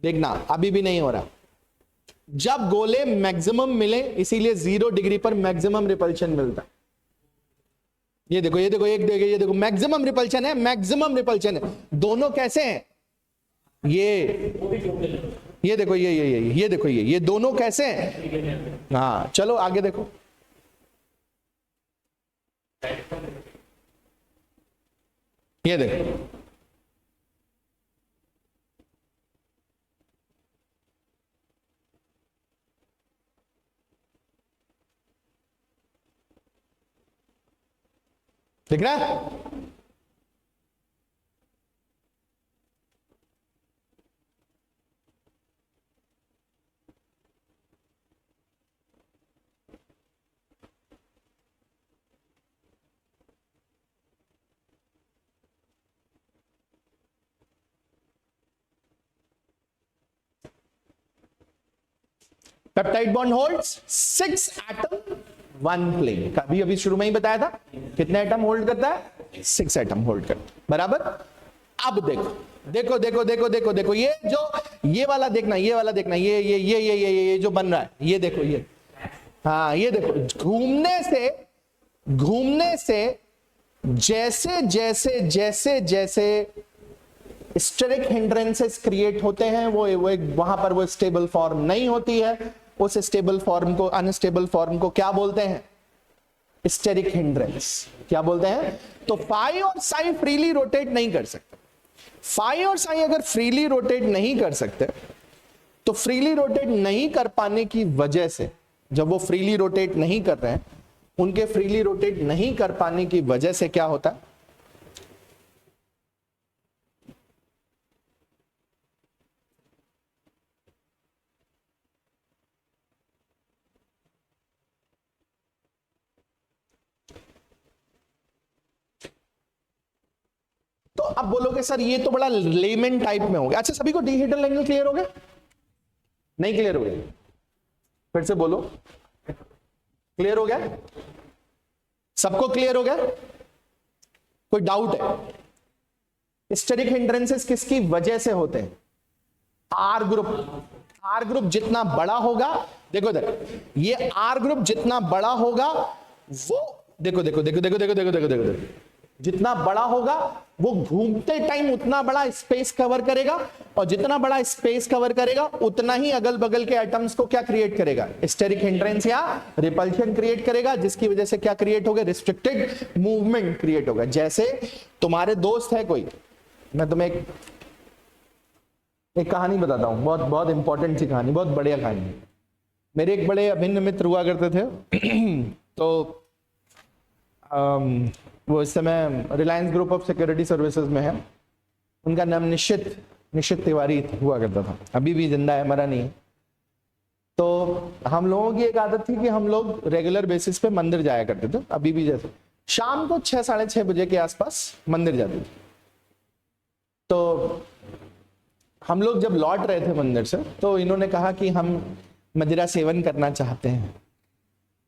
देखना अभी भी नहीं हो रहा। जब गोले मैक्सिमम मिले, इसीलिए 0 डिग्री पर मैक्सिमम रिपल्शन मिलता है। ये देखो, ये देखो, एक देखो, ये देखो मैक्सिमम रिपल्शन है, मैक्सिमम रिपल्शन है। दोनों कैसे हैं, ये देखो, ये देखो, ये दोनों कैसे हैं। हाँ चलो आगे देखो, ये देखो, दिख रहा है। Peptide bond holds 6 atom 1 plane. कभी अभी शुरू में ही बताया था कितने एटम होल्ड करता है, 6 एटम होल्ड करता है, बराबर। अब देखो देखो देखो देखो देखो देखो, ये जो ये वाला देखना, ये वाला देखना, ये जो बन रहा है, ये देखो, ये हाँ ये देखो, घूमने से जैसे जैसे जैसे जैसे स्टेरिक हिंड्रेंसेस क्रिएट होते हैं, वो वहां पर वो स्टेबल फॉर्म नहीं होती है। उस स्टेबल फॉर्म को, अनस्टेबल फॉर्म को क्या बोलते हैं, स्टेरिक हिंड्रेंस। क्या बोलते हैं, तो फाई और साई फ्रीली रोटेट नहीं कर सकते। फाई और साई अगर फ्रीली रोटेट नहीं कर सकते, तो फ्रीली रोटेट नहीं कर पाने की वजह से, जब वो फ्रीली रोटेट नहीं कर रहे हैं, उनके फ्रीली रोटेट नहीं कर पाने की वजह से क्या होता है, तो अब बोलोगे सर ये तो बड़ा लेमन टाइप में हो गया। अच्छा सभी को डीहीड्रल एंगल क्लियर हो गया, नहीं क्लियर हो गया, फिर से बोलो, क्लियर हो गया, सबको क्लियर हो गया, कोई डाउट है। स्टेरिक हिंड्रेंसेस किसकी वजह से होते हैं, आर ग्रुप, आर ग्रुप जितना बड़ा होगा, देखो इधर, ये आर ग्रुप जितना बड़ा होगा वो देखो देखो देखो देखो देखो देखो देखो देखो देखो, जितना बड़ा होगा वो घूमते टाइम उतना बड़ा स्पेस कवर करेगा, और जितना बड़ा स्पेस कवर करेगा उतना ही अगल बगल के एटम्स को क्या क्रिएट करेगा, स्टेरिक हिंड्रेंस या रिपल्शन क्रिएट करेगा, जिसकी वजह से क्या क्रिएट होगा, रिस्ट्रिक्टेड मूवमेंट क्रिएट होगा। जैसे तुम्हारे दोस्त है कोई, मैं तुम्हें एक कहानी बताता हूं, बहुत बहुत इंपॉर्टेंट सी कहानी, बहुत बढ़िया कहानी। मेरे एक बड़े अभिन्न मित्र हुआ करते थे तो वो इस समय Reliance group of security services में है। उनका नाम निश्चित तिवारी हुआ करता था, अभी भी जिंदा है, मरा नहीं है। तो हम लोगों की एक आदत थी कि हम लोग रेगुलर बेसिस पे मंदिर जाया करते थे, अभी भी जैसे शाम को 6 साढ़े 6 बजे के आसपास मंदिर जाते थे। तो हम लोग जब लौट रहे थे मंदिर से तो इन्होंने कहा कि हम मदिरा सेवन करना चाहते हैं।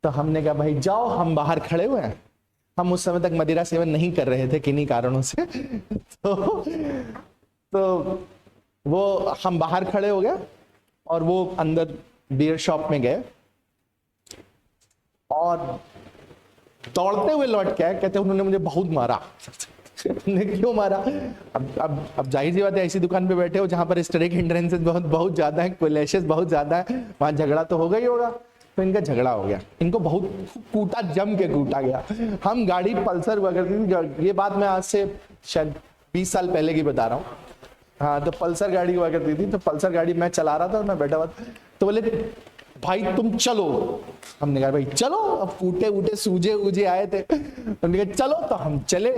तो हमने कहा भाई जाओ, हम बाहर खड़े हुए हैं। हम उस समय तक मदिरा सेवन नहीं कर रहे थे किन्हीं कारणों से तो वो हम बाहर खड़े हो गए और वो अंदर बियर शॉप में गए और दौड़ते हुए लौट के आए, कहते उन्होंने मुझे बहुत मारा ने क्यों मारा? अब जाहिर सी बात है, ऐसी दुकान पे बैठे हो जहां पर स्टेरिक हिंड्रेंसेस बहुत ज्यादा है, कोलेशेस बहुत ज्यादा है, वहां झगड़ा तो होगा ही होगा। तो इनका झगड़ा हो गया, इनको बहुत कूटा, जम के कूटा गया। हम गाड़ी पल्सर हुआ करती थी, ये बात मैं आज से शायद 20 साल पहले की बता रहा हूँ। हाँ, तो पल्सर गाड़ी हुआ करती थी, तो पल्सर गाड़ी मैं चला रहा था और मैं बैठा हुआ, तो बोले भाई तुम चलो। हमने कहा भाई चलो, अब कूटे वूटे सूजे ऊजे आए थे, हमने कहा चलो, तो हम चले।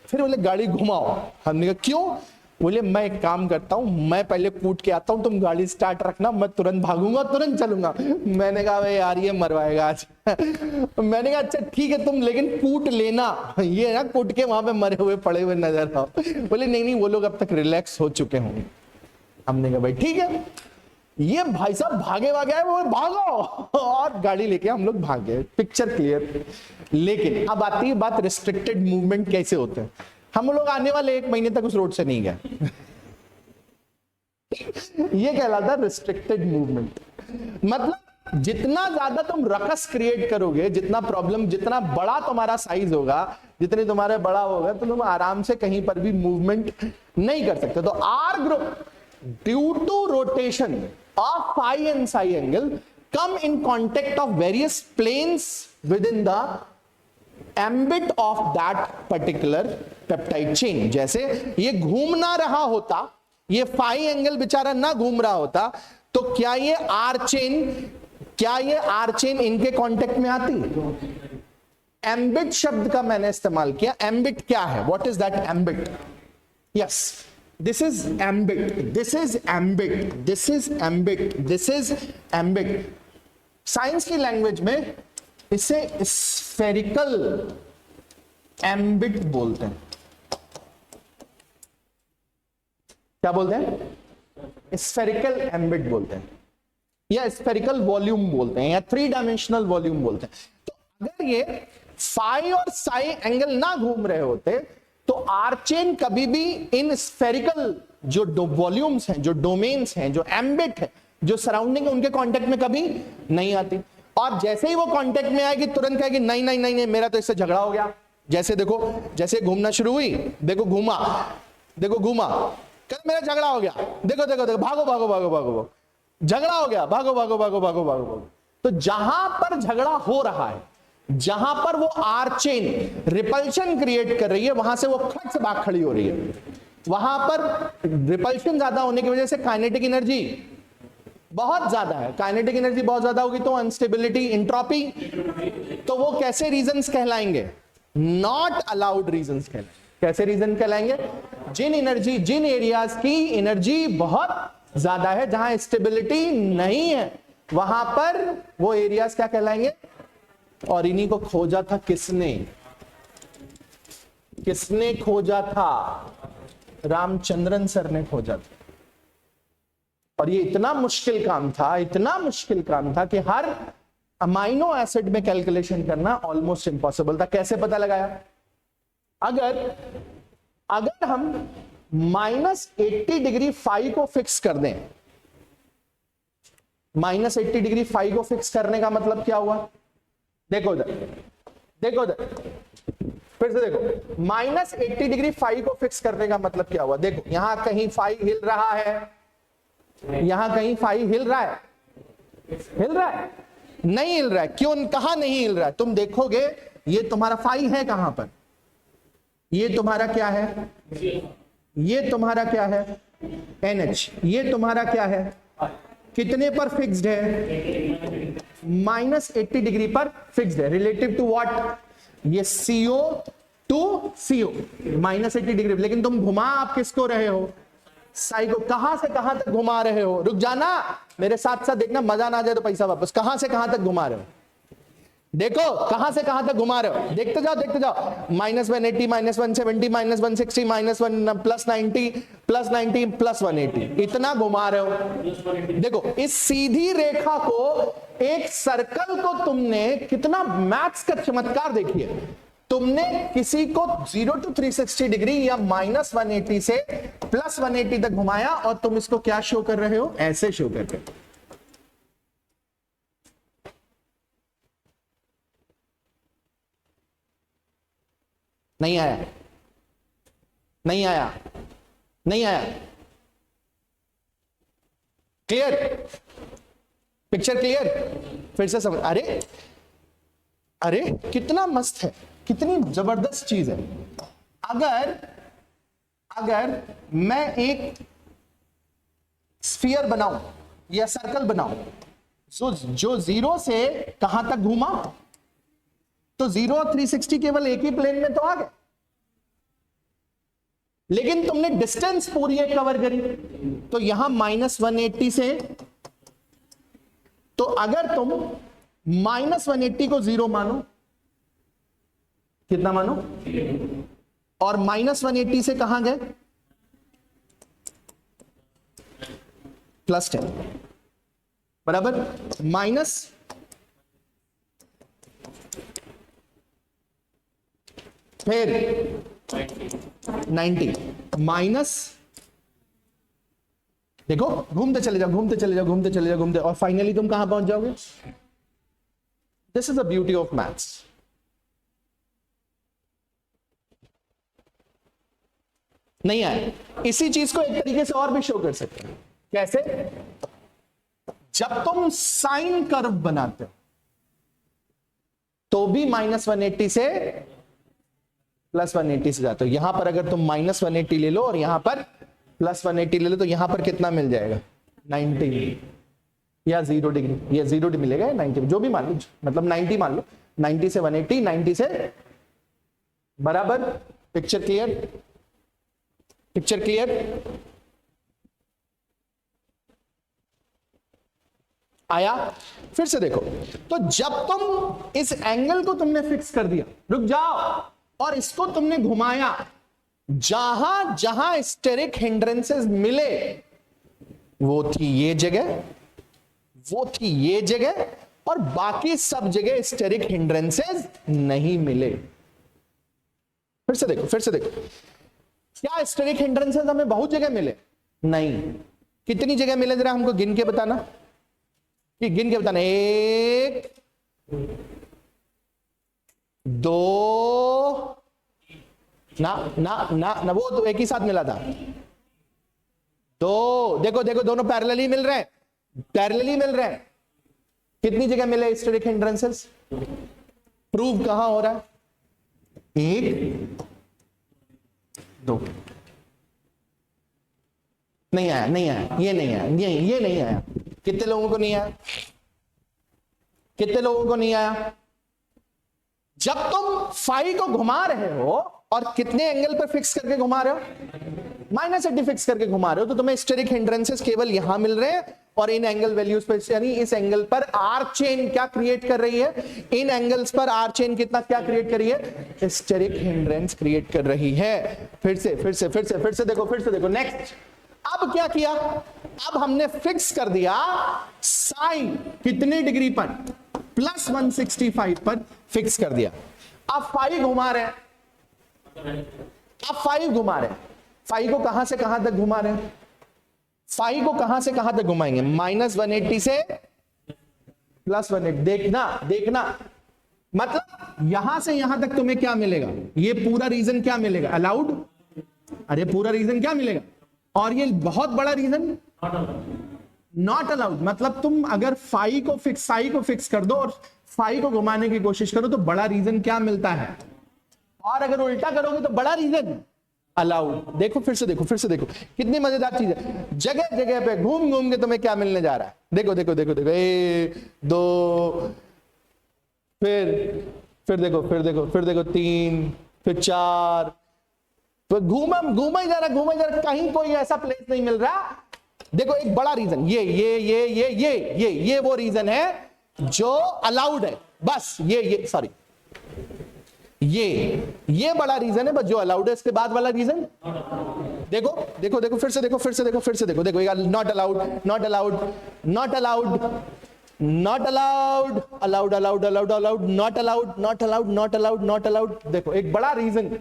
फिर बोले गाड़ी घुमाओ, हमने कहा क्यों? बोले मैं एक काम करता हूं, मैं पहले कूट के आता हूं, तुम गाड़ी स्टार्ट रखना, मैं तुरंत भागूंगा, तुरंत चलूंगा। मैंने कहा भाई यार ये मरवाएगा आज मैंने कहा अच्छा ठीक है, तुम लेकिन कूट लेना, ये ना कूट के वहां पे मरे हुए पड़े हुए नजर आओ। बोले नहीं नहीं, वो लोग अब तक रिलैक्स हो चुके होंगे। हमने कहा भाई ठीक है। ये भाई साहब भागे है, वो भागो, और गाड़ी लेके हम लोग भागे, पिक्चर क्लियर। लेकिन अब आती है बात, रिस्ट्रिक्टेड मूवमेंट कैसे होते हैं। हम लोग आने वाले 1 महीने तक उस रोड से नहीं गए ये कहलाता है रिस्ट्रिक्टेड मूवमेंट। मतलब जितना ज्यादा तुम रकस क्रिएट करोगे, जितना प्रॉब्लम, जितना बड़ा तुम्हारा साइज होगा, जितने तुम्हारे बड़ा होगा, तो तुम आराम से कहीं पर भी मूवमेंट नहीं कर सकते। तो R group due to rotation of phi and psi angle come in contact of various planes within the ambit of that particular peptide chain। जैसे ये घूम ना रहा होता, ये phi angle बेचारा ना घूम रहा होता, तो क्या ये R chain इनके कांटेक्ट में आती? ambit शब्द का मैंने इस्तेमाल किया। ambit क्या है? what is that ambit? yes, this is ambit, this is ambit, this is ambit, this is ambit। Science की लैंग्वेज में इसे स्फेरिकल एम्बिट बोलते हैं। क्या बोलते हैं? स्फेरिकल एम्बिट बोलते हैं, या स्फेरिकल वॉल्यूम बोलते हैं, या 3 डायमेंशनल वॉल्यूम बोलते हैं। तो अगर ये फाई और साई एंगल ना घूम रहे होते तो आर चेन कभी भी इन स्फेरिकल जो वॉल्यूम्स हैं, जो डोमेन्स हैं, जो एम्बिट है, जो सराउंडिंग है, उनके कांटेक्ट में कभी नहीं आती। और जैसे ही वो कांटेक्ट में आएगी तुरंत कहेगी नहीं नहीं नहीं नहीं, मेरा तो इससे झगड़ा हो गया। जैसे देखो, जैसे घूमना शुरू हुई, देखो घूमा, देखो घूमा, कल मेरा झगड़ा हो गया, देखो देखो देखो, भागो भागो भागो भागो, झगड़ा हो गया, भागो भागो भागो भागो भागो। तो जहां पर झगड़ा हो रहा है, जहां पर वो आर चेन रिपल्शन क्रिएट कर रही है, वहां से वो खट से भाग खड़ी हो रही है। वहां पर रिपल्शन ज्यादा होने की वजह से काइनेटिक एनर्जी बहुत ज्यादा है। काइनेटिक एनर्जी बहुत ज्यादा होगी तो अनस्टेबिलिटी, इंट्रोपी, तो वो कैसे रीजंस कहलाएंगे? नॉट अलाउड रीजंस कहलाएंगे। कैसे रीजन कहलाएंगे? जिन एरियाज की एनर्जी बहुत ज्यादा है, जहां स्टेबिलिटी नहीं है, वहां पर वो एरियाज क्या कहलाएंगे? और इन्हीं को खोजा था किसने? किसने खोजा था? रामचंद्रन सर ने खोजा था। और ये इतना मुश्किल काम था, इतना मुश्किल काम था कि हर अमाइनो एसिड में कैलकुलेशन करना ऑलमोस्ट इम्पॉसिबल था। कैसे पता लगाया? अगर हम -80 डिग्री फाई को फिक्स कर दें, -80 डिग्री फाई को फिक्स करने का मतलब क्या हुआ? देखो इधर, देखो इधर, फिर से देखो, -80 डिग्री फाई को फिक्स करने का मतलब क्या हुआ? देखो यहां कहीं फाई हिल रहा है, यहां कहीं फाई हिल रहा है, हिल रहा है? नहीं हिल रहा है। क्यों? कहां नहीं हिल रहा है? तुम देखोगे ये तुम्हारा फाई है कहां पर? ये तुम्हारा क्या है? ये तुम्हारा क्या है? NH। ये तुम्हारा क्या है? कितने पर फिक्स्ड है? -80 डिग्री पर फिक्स्ड है। Relative to what? ये CO टू CO, -80 डिग्री। लेकिन तुम घुमा आप किसको रहे हो? साई को। कहां से कहां तक घुमा रहे हो? रुक जाना, मेरे साथ साथ देखना, मजा ना आ जाए तो पैसा वापस। कहां से कहां तक घुमा रहे हो? देखो कहां से कहां तक घुमा रहे हो, देखते जाओ देखते जाओ। -180, -170, -160, -1 +90, +90, +180, इतना घुमा रहे हो। देखो इस सीधी रेखा को, एक सर्कल को तुमने, कितना मैथ्स का चमत्कार देखिए, तुमने किसी को 0 to 360 डिग्री या -180 से +180 तक घुमाया, और तुम इसको क्या शो कर रहे हो? ऐसे शो कर रहे हो। नहीं आया, नहीं आया, नहीं आया? क्लियर? Picture clear? फिर से समझ। अरे अरे कितना मस्त है, कितनी जबरदस्त चीज है। अगर मैं एक स्फीयर बनाऊं या सर्कल बनाऊं, जो 0 से कहां तक घूमा, तो 0 और 360 केवल एक ही प्लेन में तो आ गए, लेकिन तुमने डिस्टेंस पूरी एक कवर करी। तो यहां -180 से, तो अगर तुम -180 को 0 मानो, कितना मानो? और -180 से कहां गए? +10, बराबर। फिर 90 माइनस, देखो घूमते चले जाओ, घूमते चले जाओ, घूमते चले जाओ, घूमते, और फाइनली तुम कहां पहुंच जाओगे? This is the beauty of maths. नहीं आए? इसी चीज को एक तरीके से और भी शो कर सकते हैं। कैसे? जब तुम साइन कर्व बनाते हो तो भी -180 से +180 से जाते हो। यहां पर अगर तुम -180 ले लो और यहां पर +180 ले लो, तो यहां पर कितना मिल जाएगा? 90 या 0 डिग्री, या 0 डिग्री मिलेगा, 90, जो भी मान लो, मतलब 90 मान लो। 90 से 180, 90 से, बराबर। Picture clear? Picture clear? आया? फिर से देखो, तो जब तुम इस एंगल को तुमने फिक्स कर दिया, रुक जाओ, और इसको तुमने घुमाया, जहां जहां स्टेरिक हिंड्रेंसेस मिले, वो थी ये जगह, वो थी ये जगह, और बाकी सब जगह स्टेरिक हिंड्रेंसेस नहीं मिले। फिर से देखो, फिर से देखो, क्या स्टेरिक हिंड्रेंसेस हमें बहुत जगह मिले? नहीं। कितनी जगह मिले जरा हमको गिन के बताना, कि गिन के बताना। 1 2, ना ना ना ना, वो तो एक ही साथ मिला था। 2, देखो देखो, दोनों पैरेलली मिल रहे हैं, पैरेलली मिल रहे हैं। कितनी जगह मिले स्टेरिक हिंड्रेंसेस? प्रूव कहां हो रहा है? 1 2, नहीं आया, नहीं आया, ये नहीं आया, ये नहीं आया। कितने लोगों को नहीं आया? कितने लोगों को नहीं आया? जब तुम फाई को घुमा रहे हो, और कितने एंगल पर फिक्स करके घुमा रहे हो? -80 फिक्स करके घुमा रहे हो, तो तुम्हें स्टेरिक हिंड्रेंसेस केवल यहां मिल रहे हैं, और इन एंगल वैल्यूज पर, यानी इस एंगल पर आर चेन क्या क्रिएट कर रही है? इन एंगल्स पर आर चेन कितना क्या क्रिएट कर रही है? स्टेरिक हिंड्रेंस क्रिएट कर रही है। फिर से फिर से फिर से फिर से देखो, फिर से देखो। नेक्स्ट, अब क्या किया? अब हमने फिक्स कर दिया साइन कितनी डिग्री पर? +165 पर फिक्स कर दिया। अब फाई घुमा रहे हैं, अब फाई घुमा रहे हैं। फाई को कहां से कहां तक घुमा रहे हैं? फाई को कहां से कहां तक घुमाएंगे? -180 से +180। देखना देखना, मतलब यहां से यहां तक तुम्हें क्या मिलेगा, ये पूरा रीजन क्या मिलेगा, अलाउड। अरे पूरा रीजन क्या मिलेगा, और ये बहुत बड़ा रीजन नॉट अलाउड। मतलब तुम अगर फाई को फिक्स कर दो और फाई को घुमाने की कोशिश करो तो बड़ा रीजन क्या मिलता है, और अगर उल्टा करोगे तो बड़ा रीजन अलाउड। देखो फिर से देखो कितनी मजेदार चीज है। जगह जगह पे घूम घूम के तुम्हें क्या मिलने जा रहा है, देखो देखो देखो देखो, 1 2, फिर देखो 3, फिर 4, तो घूमा ही जा रहा, कहीं कोई ऐसा प्लेस नहीं मिल रहा। देखो एक बड़ा रीजन ये वो रीजन है जो अलाउड है, बस ये सॉरी ये बड़ा रीजन है बस जो अलाउड है। इसके बाद वाला रीजन देखो फिर से देखो not allowed not allowed not allowed not allowed allowed allowed allowed allowed not allowed not allowed not allowed not allowed. देखो एक बड़ा रीजन,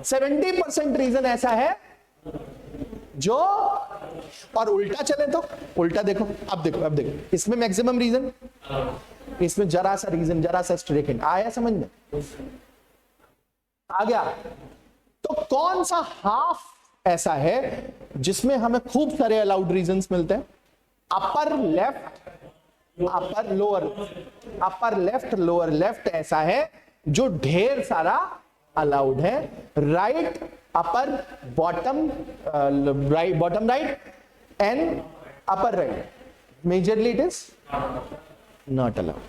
70% रीजन ऐसा है जो, और उल्टा चले तो उल्टा देखो, अब देखो इसमें मैक्सिमम रीजन, इसमें जरा सा रीजन, जरा सा स्ट्रेक हिंट आया समझ में, आ गया। तो कौन सा हाफ ऐसा है जिसमें हमें खूब सारे अलाउड रीजंस मिलते हैं, upper left upper lower, upper left lower left ऐसा है जो ढेर सारा अलाउड है, right upper bottom right bottom right and upper right, majorly it is not allowed.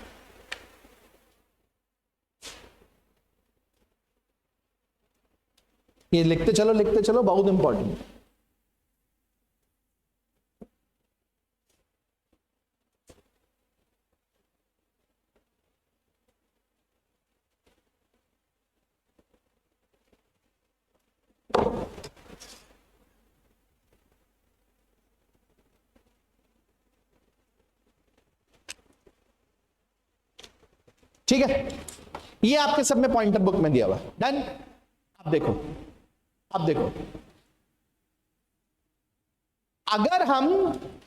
ये लिखते चलो बहुत इंपॉर्टेंट। ठीक है, ये आपके सब में पॉइंटर बुक में दिया हुआ, डन। अब देखो अगर हम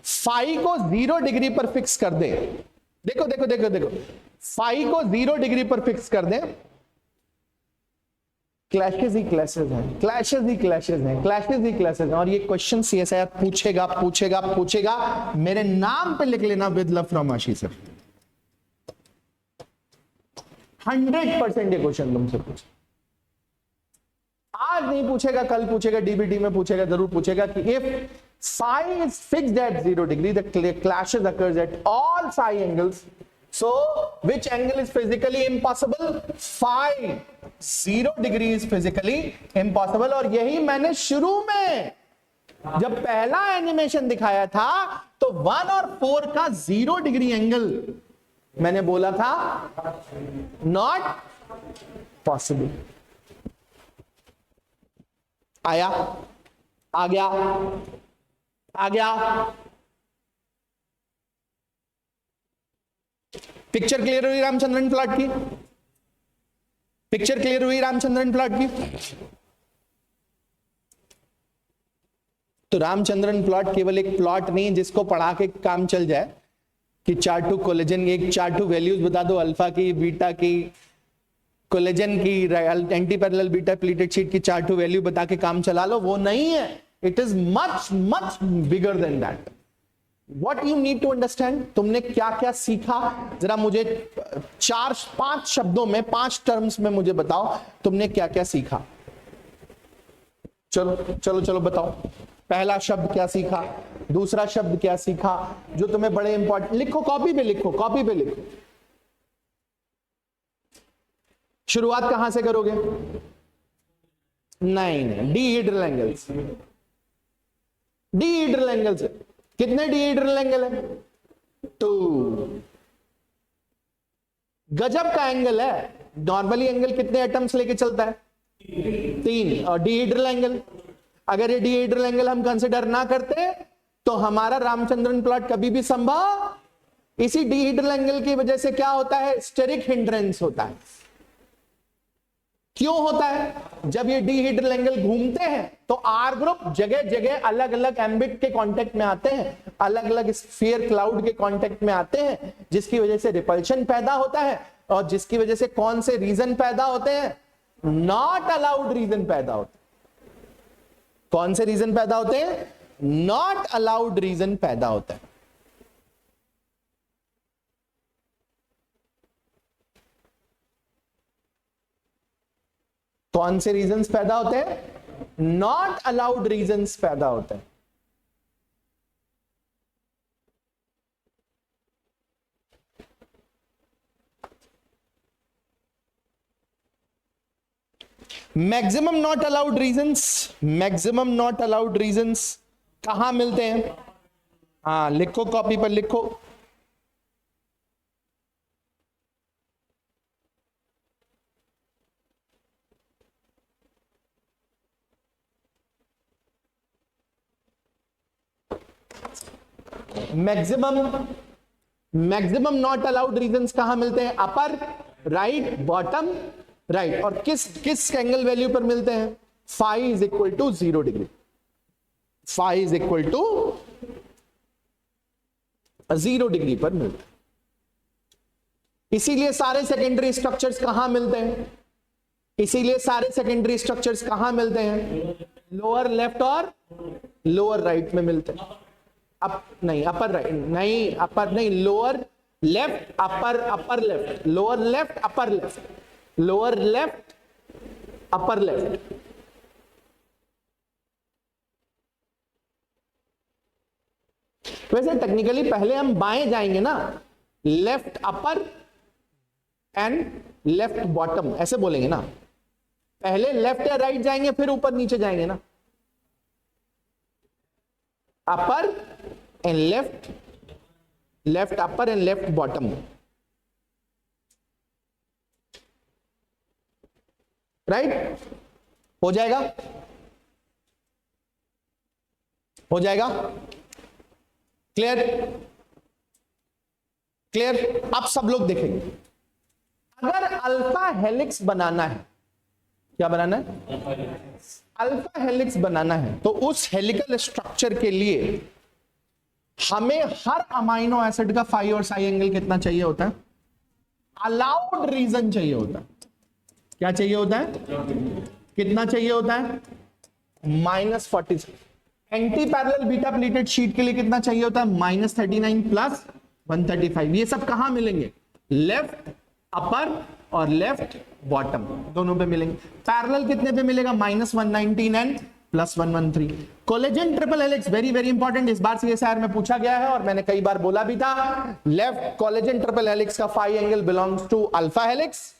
फाई को 0 डिग्री पर फिक्स कर दें, देखो फाई को 0 डिग्री पर फिक्स कर दें, क्लैशेस ही क्लैशेस हैं। और ये क्वेश्चन CSIR पूछेगा। मेरे नाम पे लिख लेना, with love from Ashish sir. 100% ये क्वेश्चन तुमसे पूछे, आज नहीं पूछेगा कल पूछेगा, डीबीटी में पूछेगा, जरूर पूछेगा कि if psi is fixed at 0 degree, the clashes occurs at all psi angles, so which angle is physically impossible? Phi 0 degree is physically impossible। और यही मैंने शुरू में जब पहला एनिमेशन दिखाया था तो 1 और 4 का 0 डिग्री एंगल मैंने बोला था नॉट पॉसिबल। आ गया। पिक्चर क्लियर हुई रामचंद्रन प्लॉट की? पिक्चर क्लियर हुई रामचंद्रन प्लॉट की? तो रामचंद्रन प्लॉट केवल एक प्लॉट नहीं जिसको पढ़ा के काम चल जाए कि चार्ट टू कोलेजन, एक चार्ट टू वैल्यूज बता दो, अल्फा की, बीटा की, कोलेजन की, anti parallel beta pleated sheet की चार्ट टू वैल्यू बता के काम चला लो, वो नहीं है। It is much bigger than that. What you need to understand, तुमने क्या क्या सीखा, जरा मुझे 4-5 शब्दों में, 5 टर्म्स में मुझे बताओ तुमने क्या क्या सीखा। चलो बताओ। पहला शब्द क्या सीखा, दूसरा शब्द क्या सीखा, जो तुम्हें बड़े इंपॉर्टेंट, लिखो कॉपी पे लिखो। शुरुआत कहां से करोगे? नहीं, डीहेड्रल एंगल्स। डीहेड्रल एंगल्स कितने डीहेड्रल एंगल है? 2। गजब का एंगल है। नॉर्मली एंगल कितने एटम्स लेके चलता है? 3। और डीहेड्रल एंगल, अगर ये डीहेड्रल एंगल हम कंसिडर ना करते तो हमारा रामचंद्रन प्लॉट कभी भी संभव, इसी डीहेड्रल एंगल की वजह से क्या होता है? स्टेरिक हिंड्रेंस होता है। क्यों होता है? जब ये डीहेड्रल एंगल घूमते हैं तो आर ग्रुप जगह जगह अलग अलग एम्बिट के कांटेक्ट में आते हैं, अलग अलग स्फीयर क्लाउड के कांटेक्ट में आते हैं, जिसकी वजह से रिपल्शन पैदा होता है, और जिसकी वजह से कौन से रीजन पैदा होते हैं? नॉट अलाउड रीजन पैदा होते हैं। कौन से रीजन पैदा होते हैं? नॉट अलाउड रीजन पैदा होता है। कौन से रीजंस पैदा होते हैं? नॉट अलाउड रीजंस पैदा होते हैं। Maximum not allowed reasons, maximum not allowed reasons कहां मिलते हैं? हाँ लिखो, कॉपी पर लिखो। मैक्सिमम नॉट अलाउड रीजंस कहां मिलते हैं? Upper right, bottom right. और किस एंगल वैल्यू पर मिलते हैं? Phi is equal to 0 degree. Phi is equal to 0 degree पर मिलते हैं। इसीलिए सारे सेकेंडरी स्ट्रक्चर्स कहां मिलते हैं? इसीलिए सारे सेकेंडरी स्ट्रक्चर्स कहां मिलते हैं? लोअर लेफ्ट और लोअर राइट में मिलते हैं। नहीं अपर राइट, नहीं अपर नहीं, lower left upper, upper left, lower left upper left, lower left upper left. वैसे टेक्निकली पहले हम बाएं जाएंगे ना, left upper and left bottom ऐसे बोलेंगे ना। पहले लेफ्ट या राइट जाएंगे फिर ऊपर नीचे जाएंगे ना। Upper and left, left upper and left bottom. Right? हो जाएगा, हो जाएगा। क्लियर? क्लियर? अब सब लोग देखेंगे, अगर अल्फा हेलिक्स बनाना है, क्या बनाना है? अल्फा हेलिक्स बनाना है, तो उस हेलिकल स्ट्रक्चर के लिए हमें हर अमाइनो एसिड का फाई और साई एंगल कितना चाहिए होता है? अलाउड रीजन चाहिए होता है। क्या चाहिए होता है? कितना चाहिए होता है? -46। Anti parallel beta pleated sheet के लिए कितना चाहिए होता है? -39 प्लस 135। ये सब कहां मिलेंगे? लेफ्ट अपर और लेफ्ट बॉटम दोनों पे मिलेंगे। पैरेलल कितने पे मिलेगा? -119 and +113। Collagen triple helix very very important, इस बार सीएसआईआर में पूछा गया है और मैंने कई बार बोला भी था। लेफ्ट कोलेजन ट्रिपल हेलिक्स का phi angle belongs to alpha helix,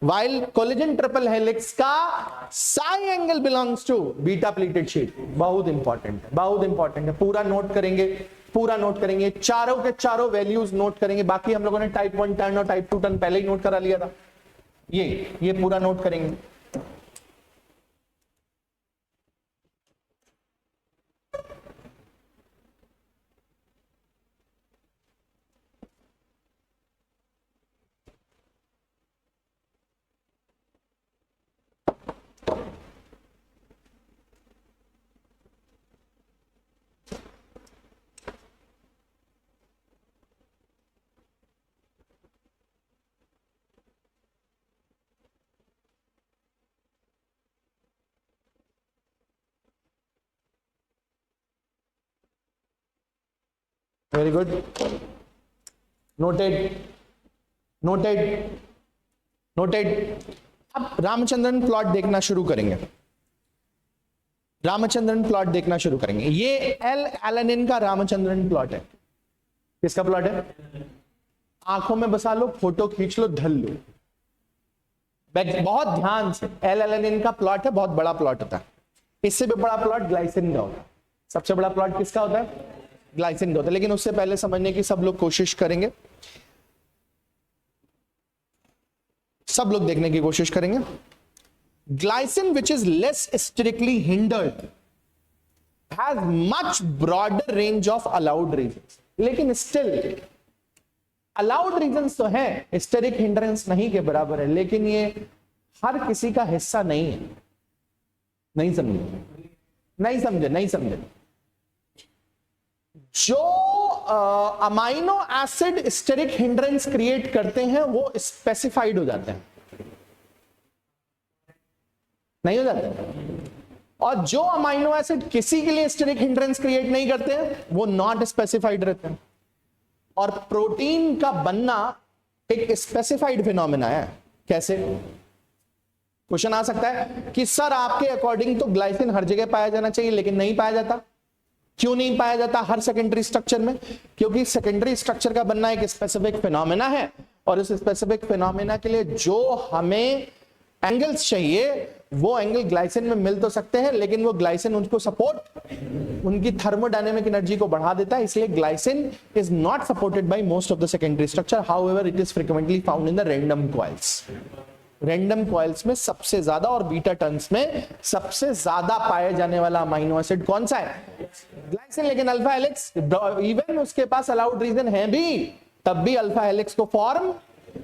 while collagen triple helix का psi angle belongs to beta pleated sheet. बहुत इंपॉर्टेंट है, बहुत इंपॉर्टेंट है। पूरा नोट करेंगे, पूरा नोट करेंगे, चारों के चारों वैल्यूज नोट करेंगे। बाकी हम लोगों ने टाइप 1 टर्न और टाइप 2 टर्न पहले ही नोट करा लिया था। ये पूरा नोट करेंगे। Very good, noted noted noted. अब रामचंद्रन प्लॉट देखना शुरू करेंगे। रामचंद्रन प्लॉट देखना शुरू करेंगे। ये एल एलेनिन का रामचंद्रन प्लॉट है। किसका प्लॉट है? आंखों में बसा लो, फोटो खींच लो, धल लो बहुत ध्यान से। एल एलेनिन का प्लॉट है, बहुत बड़ा प्लॉट होता है। इससे भी बड़ा प्लॉट ग्लाइसिन का होता है। सबसे बड़ा प्लॉट किसका होता है? ग्लाइसिन का होता है। लेकिन उससे पहले समझने की सब लोग कोशिश करेंगे, सब लोग देखने की कोशिश करेंगे। Glycine which is less strictly hindered has much broader range of allowed reasons, लेकिन स्टिल अलाउड रीजंस तो है, स्टेरिक हिंड्रेंस नहीं के बराबर है, लेकिन ये हर किसी का हिस्सा नहीं है। नहीं समझे, नहीं समझे, नहीं समझे। जो amino acid steric hindrance create करते हैं वो स्पेसिफाइड हो जाते हैं, नहीं हो जाते। और जो अमाइनो एसिड किसी के लिए स्टेरिक हिंड्रेंस क्रिएट नहीं करते हैं वो नॉट स्पेसिफाइड रहते हैं। और प्रोटीन का बनना एक स्पेसिफाइड फिनोमेना है। कैसे? क्वेश्चन आ सकता है कि सर आपके अकॉर्डिंग तो ग्लाइसिन हर जगह पाया जाना चाहिए लेकिन नहीं पाया जाता। क्यों नहीं पाया जाता हर सेकेंडरी स्ट्रक्चर में? क्योंकि सेकेंडरी स्ट्रक्चर का बनना एक स्पेसिफिक फिनोमेना है और उस स्पेसिफिक फिनोमेना के लिए जो हमें एंगल्स चाहिए वो एंगल ग्लाइसिन में मिल तो सकते हैं लेकिन वो ग्लाइसिन उनको सपोर्ट, उनकी थर्मोडायनेमिक एनर्जी को बढ़ा देता है। इसलिए glycine is not supported by most of the secondary structure, however it is frequently found in the random coils. Random coils में सबसे ज्यादा और बीटा टर्न्स में सबसे ज्यादा पाए जाने वाला अमाइनो एसिड कौन सा है? ग्लाइसिन। लेकिन अल्फा हेलिक्स इवन उसके पास अलाउड रीजन है भी, तब भी अल्फा हेलिक्स को फॉर्म,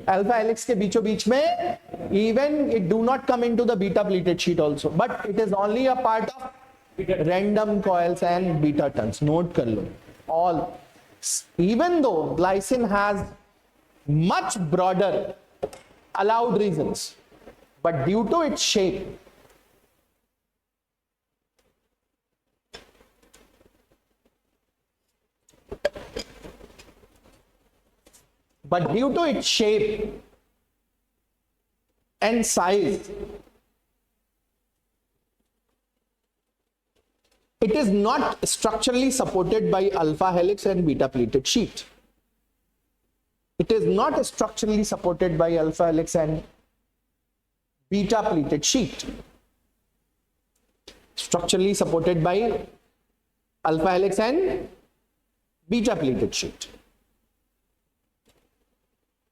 अल्फा हेलिक्स के बीचों बीच में even it do not come into the beta pleated sheet also, but it is only a part of random coils and beta turns. Note कर लो all, even though glycine has much broader allowed reasons, but due to its shape, and size, it is not structurally supported by alpha helix and beta pleated sheet. It is not structurally supported by alpha helix and beta pleated sheet. Structurally supported by alpha helix and beta pleated sheet.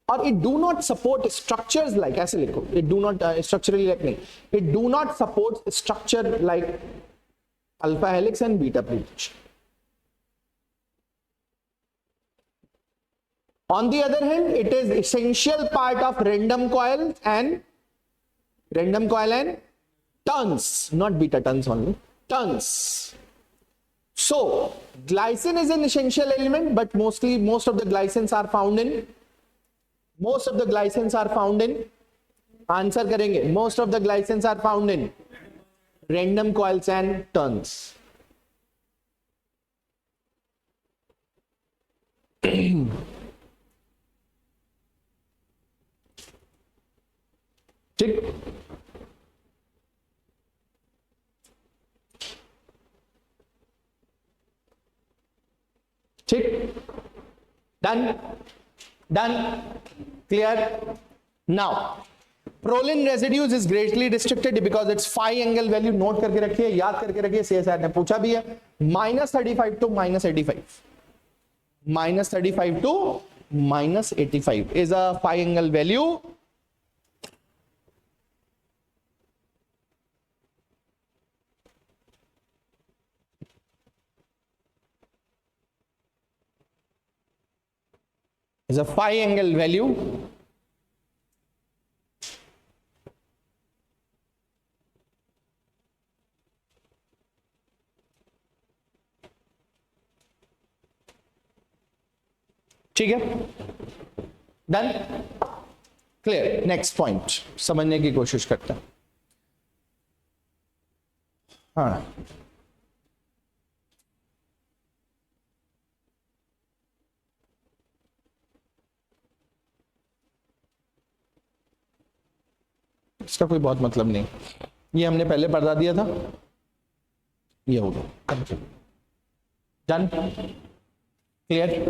Or it do not support structures like, ऐसे लिखो, it do not structurally like नहीं, it do not support structure like alpha helix and beta pleated sheet. On the other hand, it is essential part of random coil and turns, not beta turns only, turns. So glycine is an essential element, but most of the glycines are found in, answer करेंगे, most of the glycines are found in random coils and turns. ठीक, ठीक, done, clear. Now proline residues is greatly restricted because it's 5 angle value. Note करके रखिए, याद करके रखिए, CSR ने पूछा भी है। -35 to -85, -35 to -85 is a 5 angle value. Is a 5 angle value. ठीक है, डन, क्लियर। नेक्स्ट पॉइंट समझने की कोशिश करते हैं। हाँ, इसका कोई बहुत मतलब नहीं, ये हमने पहले पढ़ा दिया था, ये हो गया, डन, क्लियर,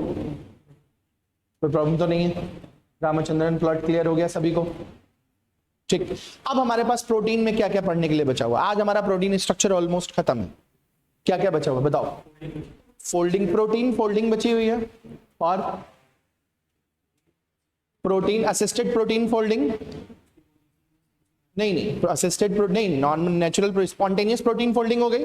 कोई प्रॉब्लम तो नहीं है। रामचंद्रन प्लॉट क्लियर हो गया सभी को? ठीक। अब हमारे पास प्रोटीन में क्या क्या पढ़ने के लिए बचा हुआ? आज हमारा प्रोटीन स्ट्रक्चर ऑलमोस्ट खत्म है। क्या क्या बचा हुआ बताओ? फोल्डिंग प्रोटीन, फोल्डिंग बची हुई है, और प्रोटीन असिस्टेड प्रोटीन फोल्डिंग नहीं, असिस्टेड प्रोटीन नहीं, non natural spontaneous protein folding हो गई,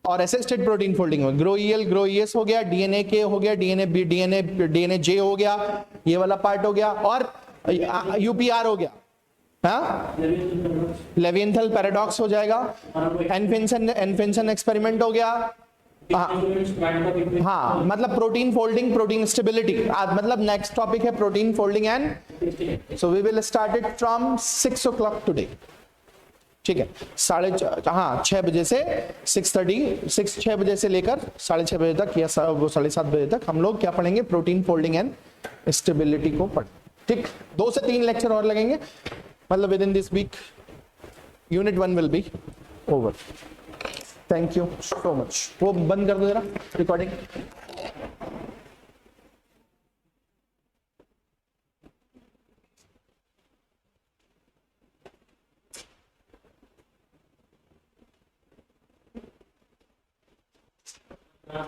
और असिस्टेड प्रोटीन फोल्डिंग हो गई। ग्रोईएस हो गया, डीएनए के हो गया, डीएनए जे हो गया, ये वाला पार्ट हो गया, और यूपीआर हो गया। हाँ, लेविएंथल पैराडॉक्स हो जाएगा, एनफिंसन एक्सपेरिमेंट हो गया। हाँ मतलब प्रोटीन फोल्डिंग, प्रोटीन स्टेबिलिटी, मतलब नेक्स्ट टॉपिक है protein folding and so we will start it from 6 o'clock today. ठीक है, 6 बजे से 6 बजे से लेकर 6:30 बजे तक या 7:30 बजे तक हम लोग क्या पढ़ेंगे, प्रोटीन फोल्डिंग एंड स्टेबिलिटी को पढ़। ठीक, 2 से 3 लेक्चर और लगेंगे, मतलब within this week unit 1 will be over. Thank you so much. वो बंद कर दो जरा रिकॉर्डिंग। हाँ।